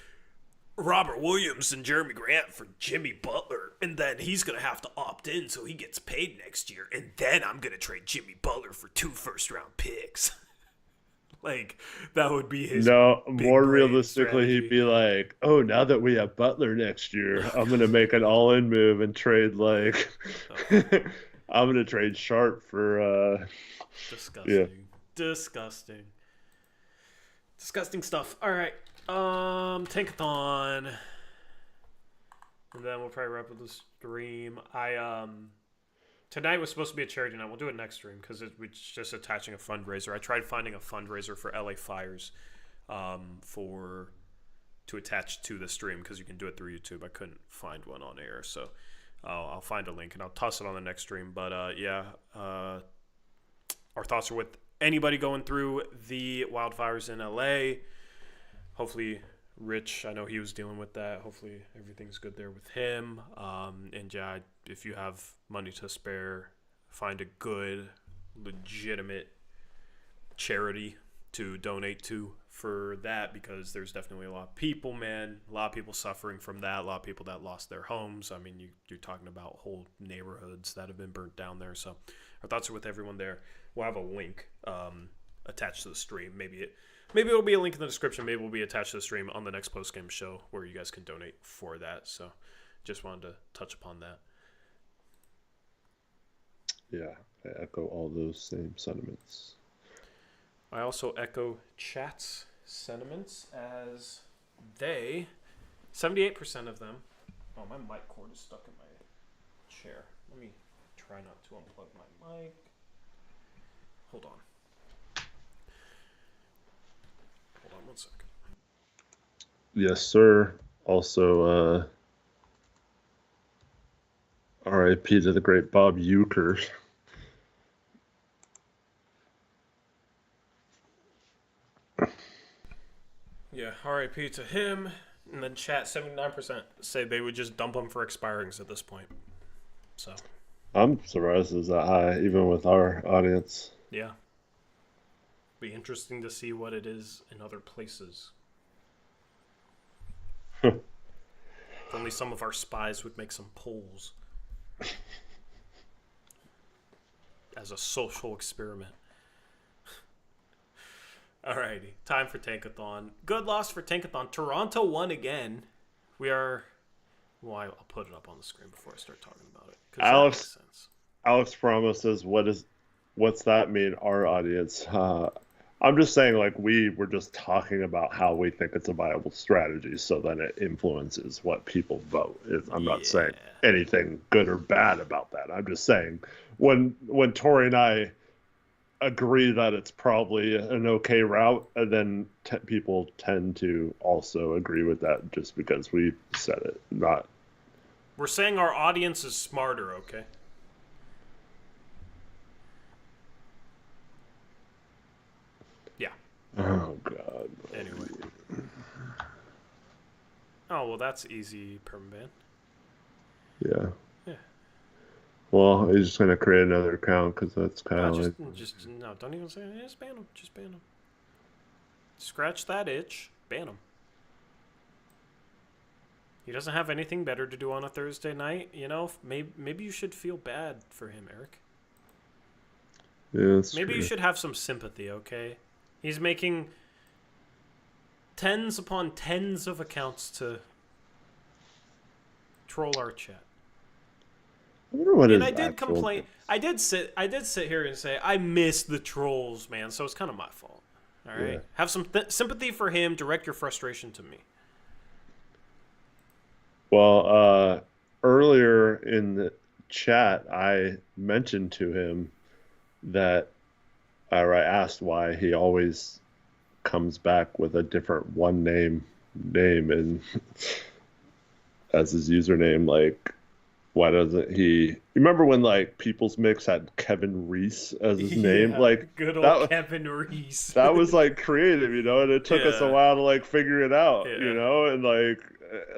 S1: Robert Williams and Jeremy Grant for Jimmy Butler, and then he's gonna have to opt in so he gets paid next year, and then I'm gonna trade Jimmy Butler for 2 first-round picks. Like, that would be his
S2: No,
S1: big
S2: more
S1: brain
S2: realistically, he'd
S1: strategy.
S2: be like, "Oh, now that we have Butler next year, I'm gonna make an all-in move and trade like,
S1: Oh,
S2: I'm gonna trade Sharp for yeah,
S1: disgusting. Disgusting. Disgusting stuff. All right. Tankathon. And then we'll probably wrap up the stream. Tonight was supposed to be a charity night. We'll do it next stream because we're just attaching a fundraiser. I tried finding a fundraiser for LA Fires, to attach to the stream because you can do it through YouTube. I couldn't find one on air, so I'll find a link and I'll toss it on the next stream. But yeah, our thoughts are with anybody going through the wildfires in LA. Hopefully, Rich, I know he was dealing with that. Hopefully, everything's good there with him. And yeah, if you have money to spare, find a good, legitimate charity to donate to for that because there's definitely a lot of people, man. A lot of people suffering from that. A lot of people that lost their homes. I mean, you're talking about whole neighborhoods that have been burnt down there. So our thoughts are with everyone there. We'll have a link attached to the stream. Maybe it'll be a link in the description. Maybe we'll be attached to the stream on the next post-game show where you guys can donate for that. So just wanted to touch upon that.
S2: yeah. I echo all those same sentiments.
S1: I also echo chat's sentiments as 78% of them. Oh, my mic cord is stuck in my chair. Let me try not to unplug my mic. Hold on. Hold on 1 second.
S2: Yes, sir. Also, R.I.P. to the great Bob Euchre.
S1: Yeah, RIP to him. And then chat 79% say they would just dump him for expirings at this point. So,
S2: I'm surprised it's that high, even with our audience.
S1: yeah. Be interesting to see what it is in other places. If only some of our spies would make some polls. As a social experiment. Alrighty, time for Tankathon. Good loss for Tankathon. Toronto won again. We are... Well, I'll put it up on the screen before I start talking about it. Because that makes sense.
S2: Alex promises, what's that mean, our audience? I'm just saying, like, we were just talking about how we think it's a viable strategy, so then it influences what people vote. I'm not saying anything good or bad about that. I'm just saying, when Tori and I agree that it's probably an okay route, and then people tend to also agree with that just because we said it.
S1: We're saying our audience is smarter, okay? Yeah.
S2: Oh, God.
S1: Anyway. Oh, well, that's easy permaban.
S2: Yeah.
S1: Yeah.
S2: Well, he's just going to create another account because that's kind of like...
S1: No, don't even say it. Just ban him. Just ban him. Scratch that itch. Ban him. He doesn't have anything better to do on a Thursday night. You know, maybe you should feel bad for him, Eric.
S2: Yeah, that's
S1: maybe
S2: true.
S1: You should have some sympathy, okay? He's making tens upon tens of accounts to troll our chat.
S2: I wonder what
S1: and
S2: his
S1: I did
S2: actual...
S1: complain. I did sit here and say I miss the trolls, man. So it's kind of my fault. All right,
S2: Yeah.
S1: have some sympathy for him. Direct your frustration to me.
S2: Well, earlier in the chat, I mentioned to him that I asked why he always comes back with a different name and as his username. Like, why doesn't he? You remember when like People's Mix had Kevin Reese as his name? Like
S1: good old Kevin Reese.
S2: That was like creative, and it took us a while to like figure it out, and like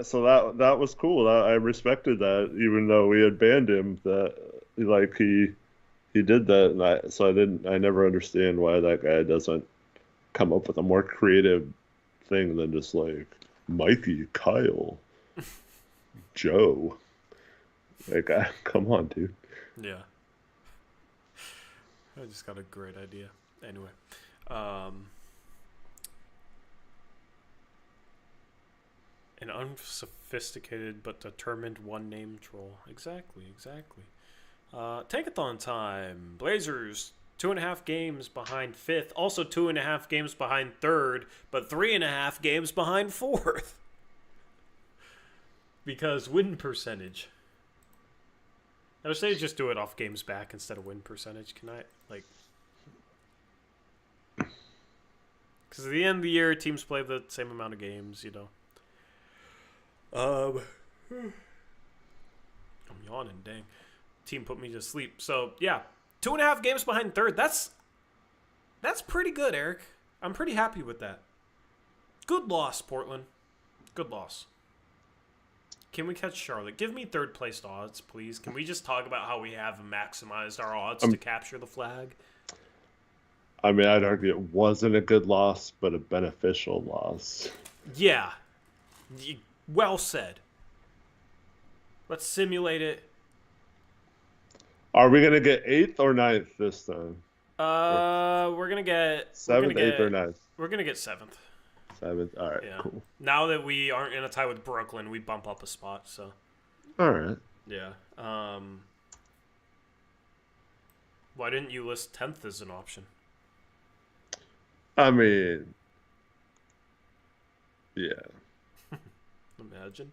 S2: so that was cool. I respected that, even though we had banned him. That like he did that, and I never understand why that guy doesn't come up with a more creative thing than just like Mikey, Kyle, Joe. Like, come on, dude.
S1: Yeah. I just got a great idea. Anyway. An unsophisticated but determined one-name troll. Exactly. Tankathon time. Blazers, 2.5 games behind 5th. Also 2.5 games behind 3rd, but 3.5 games behind 4th. Because win percentage. I would say just do it off games back instead of win percentage. Can I, like... Because at the end of the year, teams play the same amount of games, I'm yawning, dang. Team put me to sleep. So, yeah. 2.5 games behind 3rd. That's pretty good, Eric. I'm pretty happy with that. Good loss, Portland. Good loss. Can we catch Charlotte? Give me 3rd place odds, please. Can we just talk about how we have maximized our odds to capture the flag?
S2: I mean, I'd argue it wasn't a good loss, but a beneficial loss.
S1: Yeah. Well said. Let's simulate it.
S2: Are we going to get 8th or 9th this time?
S1: We're going to get...
S2: 7th, 8th, or 9th?
S1: We're going to get 7th.
S2: 7th? All right, cool.
S1: Now that we aren't in a tie with Brooklyn, we bump up a spot, so...
S2: All right.
S1: Yeah. Why didn't you list 10th as an option?
S2: I mean... Yeah.
S1: Imagine.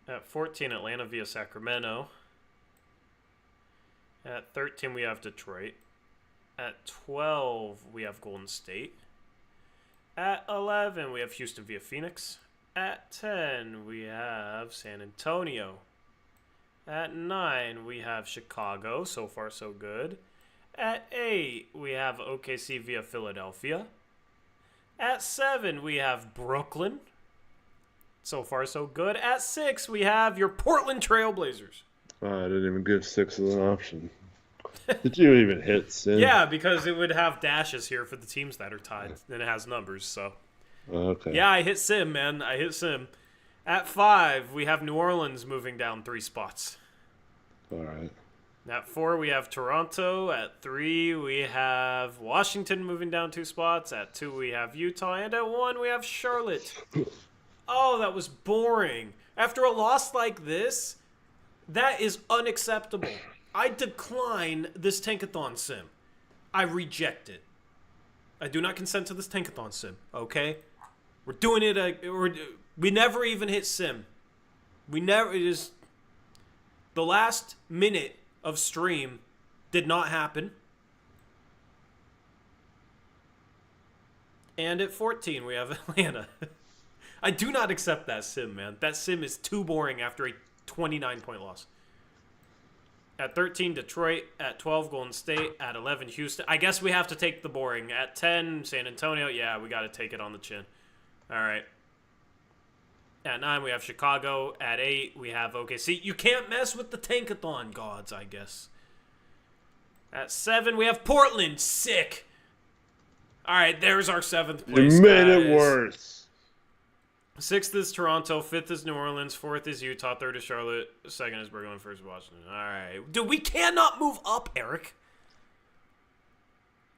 S1: At 14, Atlanta via Sacramento. At 13, we have Detroit. At 12, we have Golden State. At 11, we have Houston via Phoenix. At 10, we have San Antonio. At 9, we have Chicago. So far, so good. At 8, we have OKC via Philadelphia. At 7, we have Brooklyn. So far, so good. At 6, we have your Portland Trailblazers.
S2: I didn't even give 6 as an option. Did you even hit Sim?
S1: Yeah, because it would have dashes here for the teams that are tied, and it has numbers, so.
S2: Okay.
S1: Yeah, I hit Sim, man. I hit Sim. At 5, we have New Orleans moving down 3 spots.
S2: All right.
S1: At 4, we have Toronto. At 3, we have Washington moving down 2 spots. At 2, we have Utah. And at 1, we have Charlotte. Oh, that was boring. After a loss like this, that is unacceptable. I decline this Tankathon sim. I reject it. I do not consent to this Tankathon sim, okay? We're doing it, we never even hit sim. It is, the last minute of stream did not happen. And at 14, we have Atlanta. I do not accept that sim, man. That sim is too boring after a 29-point loss. At 13, Detroit. At 12, Golden State. At 11, Houston. I guess we have to take the boring. At 10, San Antonio. Yeah, we got to take it on the chin. All right. At 9, we have Chicago. At 8, we have OKC. You can't mess with the Tankathon gods, I guess. At 7, we have Portland. Sick. All right, there's our 7th place,
S2: You made
S1: guys.
S2: it worse.
S1: 6th is Toronto, 5th is New Orleans, 4th is Utah, 3rd is Charlotte, 2nd is Brooklyn, 1st is Washington. All right. Dude, we cannot move up, Eric.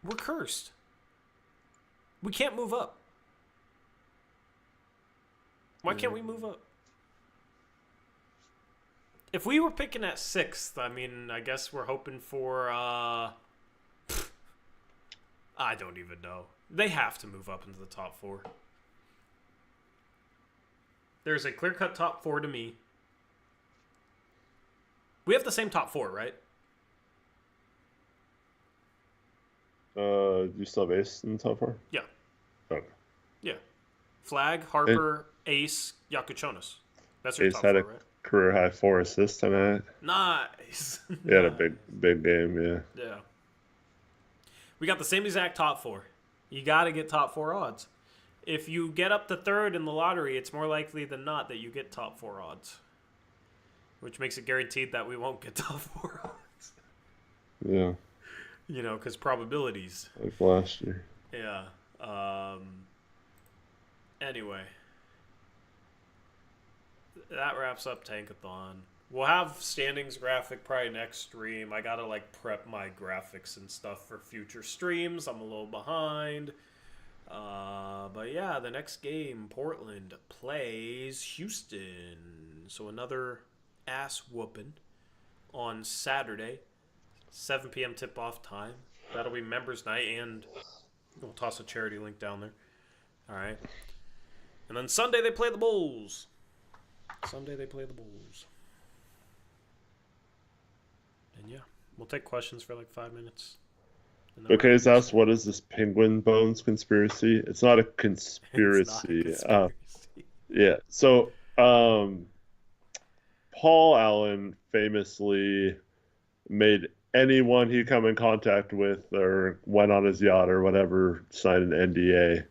S1: We're cursed. We can't move up. Why can't we move up? If we were picking at 6th, I mean, I guess we're hoping for, I don't even know. They have to move up into the top 4. There's a clear-cut top 4 to me. We have the same top 4, right?
S2: You still have Ace in the top 4?
S1: Yeah.
S2: Okay.
S1: Yeah. Flag, Harper, Ace, Yakuchonis. That's your
S2: Ace
S1: top
S2: had
S1: 4,
S2: a
S1: right?
S2: career-high 4 assists tonight.
S1: Nice.
S2: He had a big game, yeah.
S1: Yeah. We got the same exact top 4. You got to get top 4 odds. If you get up to 3rd in the lottery, it's more likely than not that you get top 4 odds. Which makes it guaranteed that we won't get top 4 odds.
S2: Yeah.
S1: You know, because probabilities.
S2: Like last year.
S1: Yeah. Anyway. That wraps up Tankathon. We'll have standings graphic probably next stream. I gotta prep my graphics and stuff for future streams. I'm a little behind. But yeah, the next game, Portland plays Houston. So another ass whooping on Saturday, 7 p.m. tip-off time. That'll be members night, and we'll toss a charity link down there. All right. And then Sunday they play the Bulls. And yeah, we'll take questions for 5 minutes.
S2: Okay, Zaz, what is this Penguin Bones conspiracy? It's not a conspiracy.
S1: It's not a conspiracy.
S2: Yeah. So, Paul Allen famously made anyone he come in contact with or went on his yacht or whatever sign an NDA.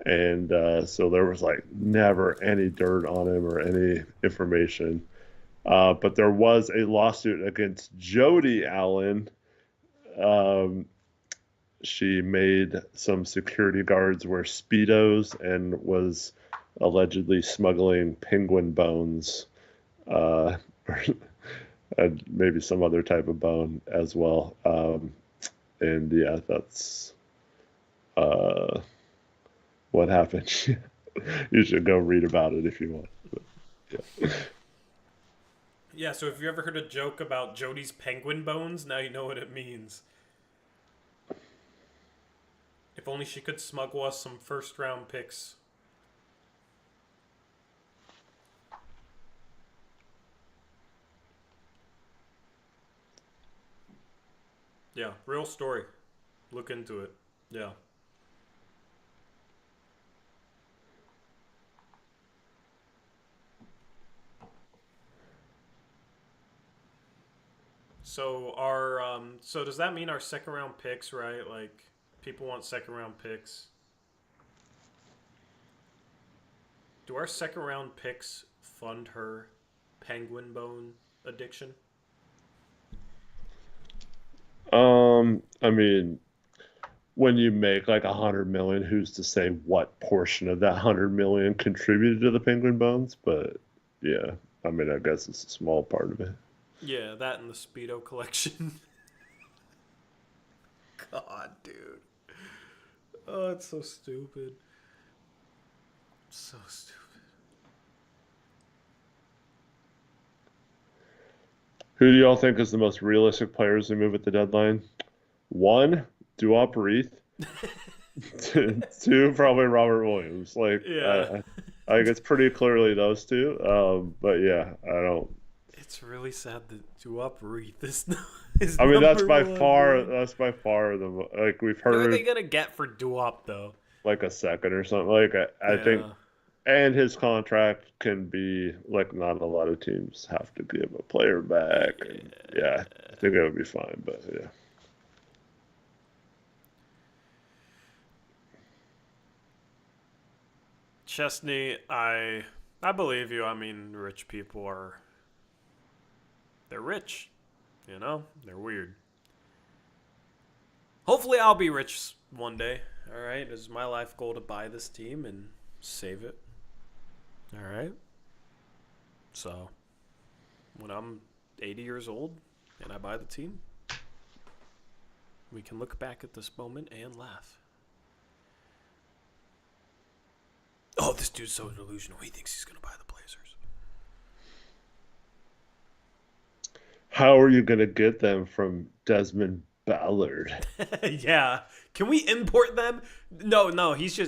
S2: And so there was never any dirt on him or any information. But there was a lawsuit against Jody Allen. She made some security guards wear Speedos and was allegedly smuggling penguin bones, and maybe some other type of bone as well. And yeah, that's what happened. You should go read about it if you want. But, yeah.
S1: Yeah, so if you ever heard a joke about Jody's penguin bones, now you know what it means. If only she could smuggle us some first-round picks. Yeah, real story. Look into it. Yeah. So so does that mean our second-round picks, right? People want second-round picks. Do our second round picks fund her penguin bone addiction?
S2: I mean, when you make like 100 million, who's to say what portion of that 100 million contributed to the penguin bones? But yeah, I mean, I guess it's a small part of it.
S1: Yeah, that and the Speedo collection. God, dude. Oh, it's so stupid. So stupid.
S2: Who do y'all think is the most realistic players to move at the deadline? One, Uprise. Two, probably Robert Williams. Like,
S1: Yeah.
S2: I think it's pretty clearly those two. But yeah, I don't.
S1: It's really sad that Duop Reith is
S2: I mean,
S1: number one, man.
S2: that's by far the like we've
S1: What are they
S2: heard
S1: gonna get for Duop though?
S2: like a second or something. Like I think,
S1: Yeah.
S2: and his contract can be like not a lot of teams have to give a player back, and yeah, I think it would be fine. But yeah.
S1: Chesney, I believe you. I mean, rich people are they're rich, you know? They're weird. Hopefully I'll be rich one day. All right? It's my life goal to buy this team and save it. All right? So, when I'm 80 years old and I buy the team, we can look back at this moment and laugh. Oh, this dude's so delusional. He thinks he's going to buy the Blazers.
S2: How are you gonna get them from Desmond Ballard?
S1: Yeah. Can we import them? No, he's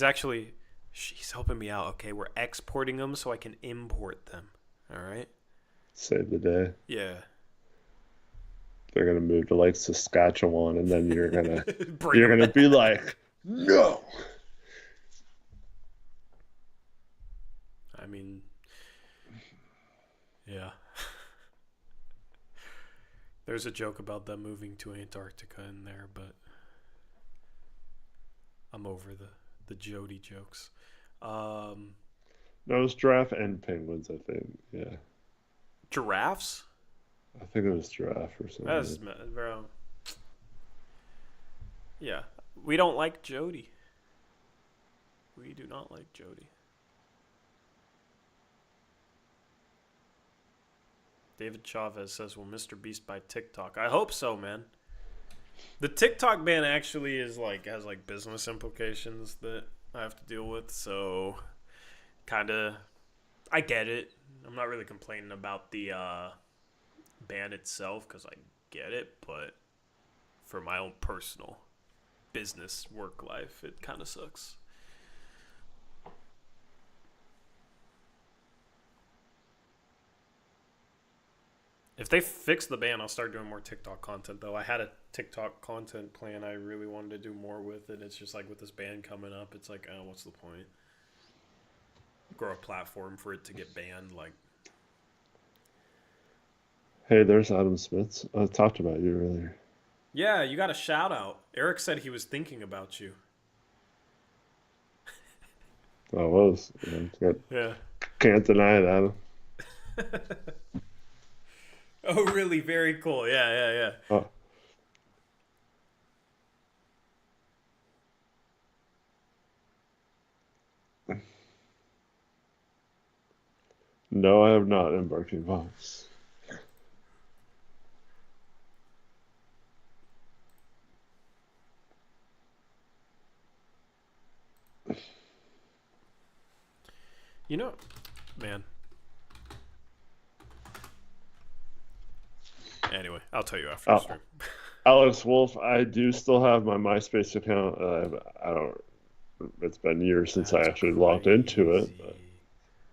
S1: actually he's helping me out. Okay, we're exporting them so I can import them. All right?
S2: Save the day.
S1: Yeah.
S2: They're gonna move to like Saskatchewan, and then
S1: Bring
S2: you're
S1: them
S2: gonna
S1: back.
S2: be like, no.
S1: I mean, yeah. There's a joke about them moving to Antarctica in there, but I'm over the Jody jokes.
S2: No, it's giraffe and penguins. I think. Yeah,
S1: Giraffes?
S2: I think it was giraffe or
S1: That's
S2: something.
S1: bro. Yeah, we don't like Jody. We do not like Jody. David Chavez says, "Will Mr. Beast buy TikTok?" I hope so, man. The TikTok ban actually is like has like business implications that I have to deal with, so kind of I get it. I'm not really complaining about the ban itself because I get it, but for my own personal business work life, it kind of sucks. If they fix the ban, I'll start doing more TikTok content, though. I had a TikTok content plan I really wanted to do more with it. It's just like with this ban coming up, it's like, oh, what's the point? Grow a platform for it to get banned. Like,
S2: Hey, there's Adam Smith. I talked about you earlier.
S1: yeah, you got a shout out. Eric said he was thinking about you.
S2: I was.
S1: Yeah.
S2: Can't deny that.
S1: Oh, really? Very cool. Yeah.
S2: Oh, no, I have not embarked in Vox.
S1: You know, man. Anyway, I'll tell you after the
S2: Oh,
S1: stream.
S2: Alex Wolf, I do still have my MySpace account. I don't. It's been years since I
S1: That's
S2: actually logged into it, but
S1: crazy.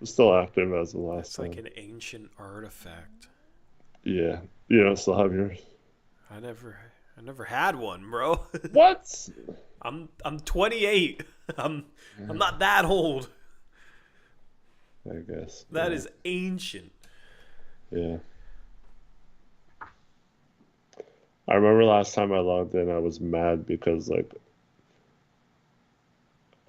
S2: it's still active as the last
S1: It's like
S2: time.
S1: an ancient artifact.
S2: Yeah, you don't still have yours.
S1: I never I never had one, bro.
S2: What?
S1: I'm 28. I'm not that old.
S2: I guess.
S1: That
S2: Yeah.
S1: is ancient.
S2: Yeah. I remember last time I logged in, I was mad because like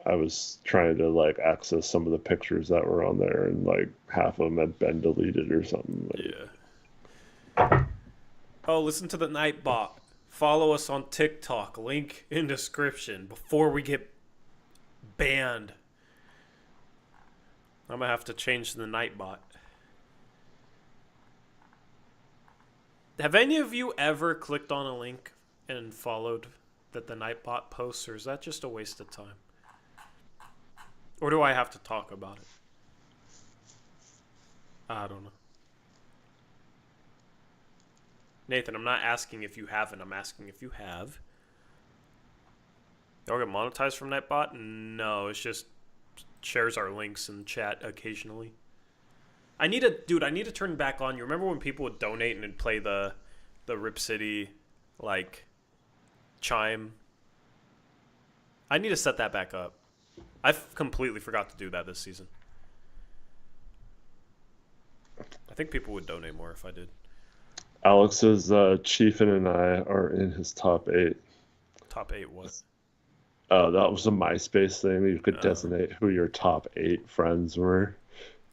S2: I was trying to like access some of the pictures that were on there, and like half of them had been deleted or something.
S1: Yeah. Oh, listen to the Nightbot. Follow us on TikTok. Link in description before we get banned. I'm gonna have to change the Nightbot. Have any of you ever clicked on a link and followed that the Nightbot posts, or is that just a waste of time? Or do I have to talk about it? I don't know. Nathan, I'm not asking if you haven't. I'm asking if you have. Y'all get monetized from Nightbot? No, it's just shares our links in chat occasionally. I need to turn back on. You remember when people would donate and it'd play the Rip City like chime? I need to set that back up. I completely forgot to do that this season. I think people would donate more if I did.
S2: Alex says Chiefin and I are in his top 8.
S1: Top 8 what?
S2: That was a MySpace thing. You could designate who your top 8 friends were.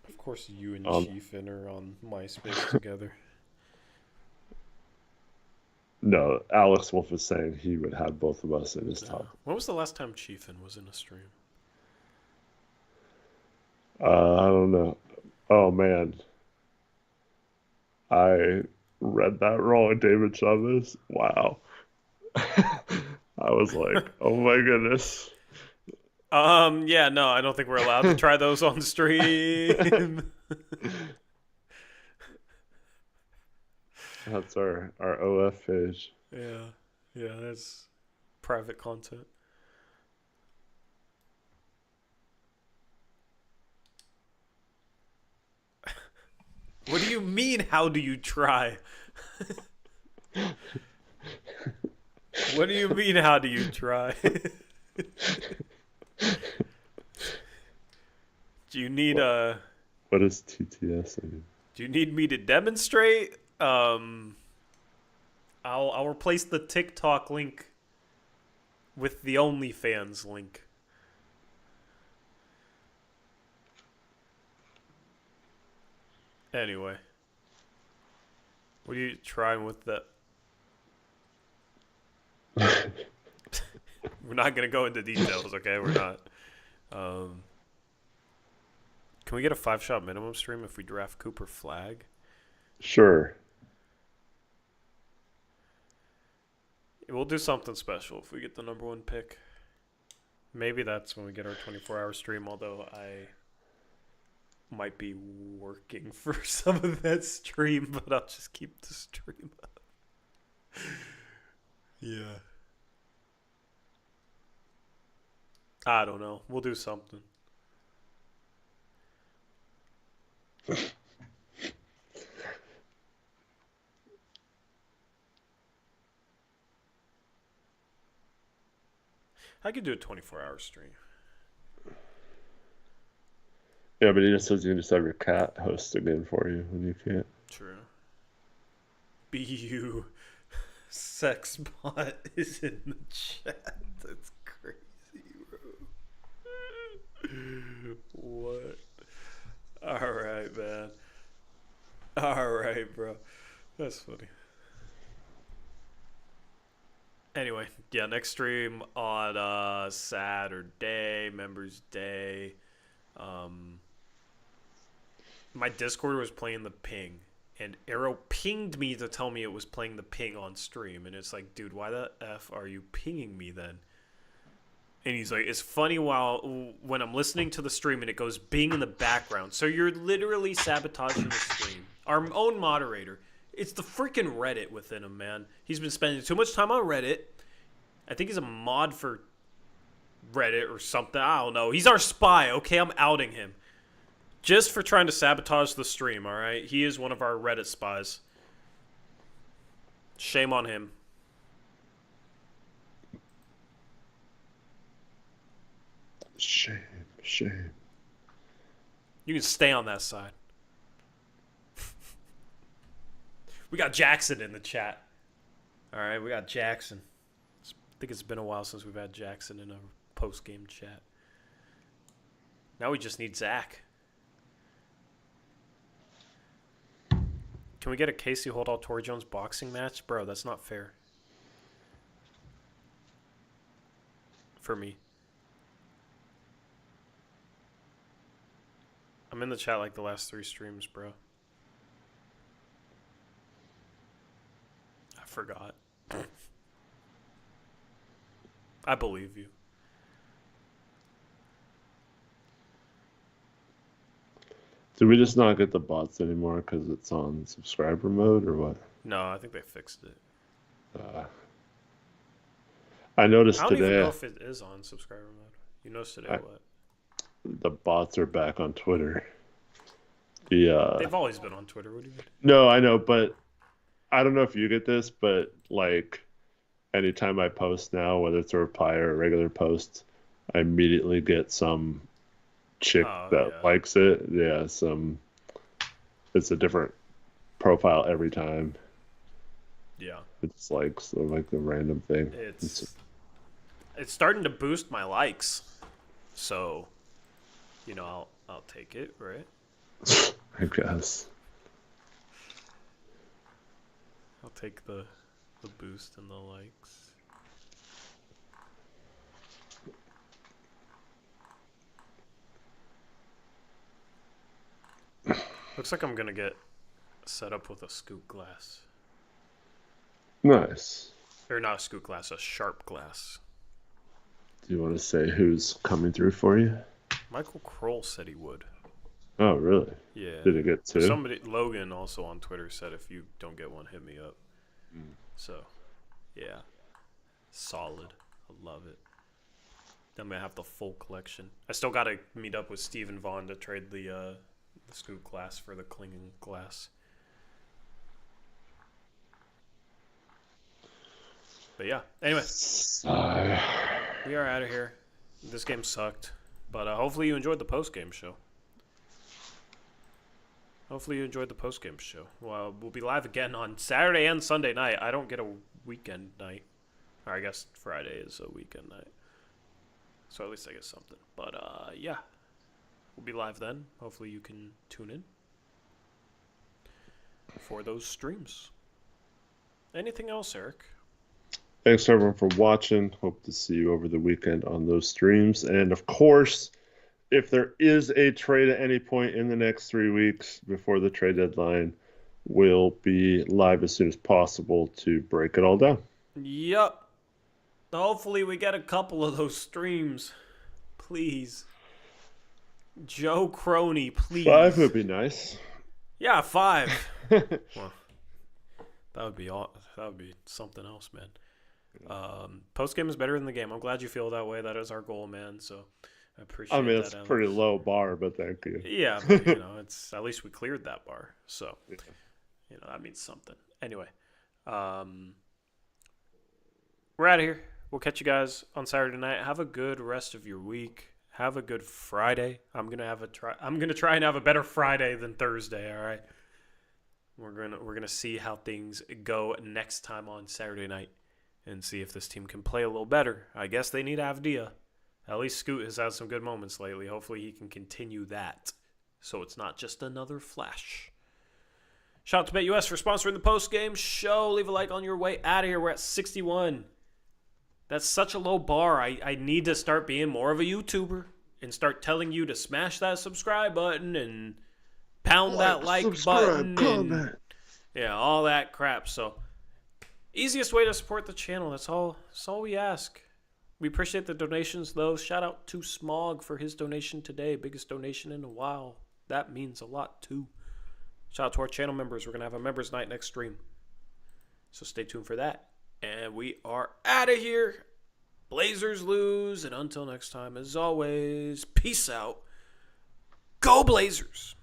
S1: Of course, you and Chiefin are on MySpace together.
S2: No, Alex Wolf is saying he would have both of us in his top.
S1: When was the last time Chiefin was in a stream?
S2: I don't know. Oh, man. I read that wrong, David Chavez. Wow. I was like, oh my goodness.
S1: Yeah, no, I don't think we're allowed to try those on stream.
S2: That's our OF page.
S1: Yeah, that's private content. What do you mean, how do you try? What do you mean, how do you try? Do you need
S2: What is TTS?
S1: Do you need me to demonstrate? I'll replace the TikTok link with the OnlyFans link. Anyway, what are you trying with that? We're not gonna go into details, okay? We're not. Can we get a 5-shot minimum stream if we draft Cooper Flag?
S2: Sure.
S1: We'll do something special if we get the number 1 pick. Maybe that's when we get our 24-hour stream, although I might be working for some of that stream, but I'll just keep the stream up. Yeah. I don't know. We'll do something. I could do a 24-hour stream.
S2: Yeah, but he just says you can just have your cat host again for you when you can't.
S1: True. BU Sexbot is in the chat. That's crazy, bro. What? Alright, man. Alright, bro. That's funny. Anyway, yeah, next stream on Saturday, Members Day. My Discord was playing the ping, and Arrow pinged me to tell me it was playing the ping on stream, and it's like, dude, why the F are you pinging me then? And he's like, it's funny when I'm listening to the stream and it goes bing in the background, so you're literally sabotaging the stream. Our own moderator. It's the freaking Reddit within him, man. He's been spending too much time on Reddit. I think he's a mod for Reddit or something. I don't know. He's our spy, okay? I'm outing him. Just for trying to sabotage the stream, alright? He is one of our Reddit spies. Shame on him.
S2: Shame, shame.
S1: You can stay on that side. We got Jackson in the chat. Alright, we got Jackson. I think it's been a while since we've had Jackson in a post-game chat. Now we just need Zach. Can we get a Casey Holdall Torrey Jones boxing match? Bro, that's not fair. For me. I'm in the chat like the last 3 streams, bro. I forgot. I believe you.
S2: Did we just not get the bots anymore because it's on subscriber mode or what?
S1: No, I think they fixed it.
S2: I noticed
S1: I don't
S2: today.
S1: even know if it is on subscriber mode. You noticed today what?
S2: The bots are back on Twitter. They've
S1: always been on Twitter. What do you mean?
S2: No, I know, but I don't know if you get this, but like anytime I post now, whether it's a reply or a regular post, I immediately get some chick that likes it. Yeah, it's a different profile every time.
S1: Yeah.
S2: It's like a random thing.
S1: It's starting to boost my likes. So, I'll take it, right?
S2: I guess.
S1: I'll take the boost and the likes. Looks like I'm gonna get set up with a scoop glass.
S2: Nice.
S1: Or not a scoop glass, a sharp glass.
S2: Do you want to say who's coming through for you?
S1: Michael Kroll said he would.
S2: Oh, really?
S1: Yeah.
S2: Did it get 2?
S1: Logan also on Twitter said if you don't get one, hit me up. So, yeah. Solid. I love it. I'm going to have the full collection. I still got to meet up with Steven Vaughn to trade the scoop glass for the clinging glass. But yeah. Anyway. We are out of here. This game sucked. But hopefully you enjoyed the post-game show. Well, we'll be live again on Saturday and Sunday night. I don't get a weekend night. Or I guess Friday is a weekend night. So at least I get something. But yeah. We'll be live then. Hopefully you can tune in for those streams. Anything else, Eric?
S2: Thanks everyone for watching. Hope to see you over the weekend on those streams. And of course, if there is a trade at any point in the next 3 weeks before the trade deadline, we'll be live as soon as possible to break it all down.
S1: Yep. Hopefully we get a couple of those streams. Please. Joe Crony, please.
S2: 5 would be nice.
S1: Yeah, 5. Well, that would be something else, man. Post-game is better than the game. I'm glad you feel that way. That is our goal, man. So I appreciate that.
S2: It's a pretty low bar, but thank you.
S1: Yeah, but, it's at least we cleared that bar. So, that means something. Anyway, we're out of here. We'll catch you guys on Saturday night. Have a good rest of your week. Have a good Friday. I'm gonna try and have a better Friday than Thursday. All right. We're gonna see how things go next time on Saturday night, and see if this team can play a little better. I guess they need Avdia. At least Scoot has had some good moments lately. Hopefully he can continue that, so it's not just another flash. Shout out to BetUS for sponsoring the post-game show. Leave a like on your way out of here. We're at 61. That's such a low bar. I need to start being more of a YouTuber and start telling you to smash that subscribe button and pound that like button. And, yeah, all that crap. So, easiest way to support the channel. That's all we ask. We appreciate the donations, though. Shout out to Smog for his donation today. Biggest donation in a while. That means a lot, too. Shout out to our channel members. We're going to have a members night next stream. So stay tuned for that. And we are out of here. Blazers lose. And until next time, as always, peace out. Go Blazers.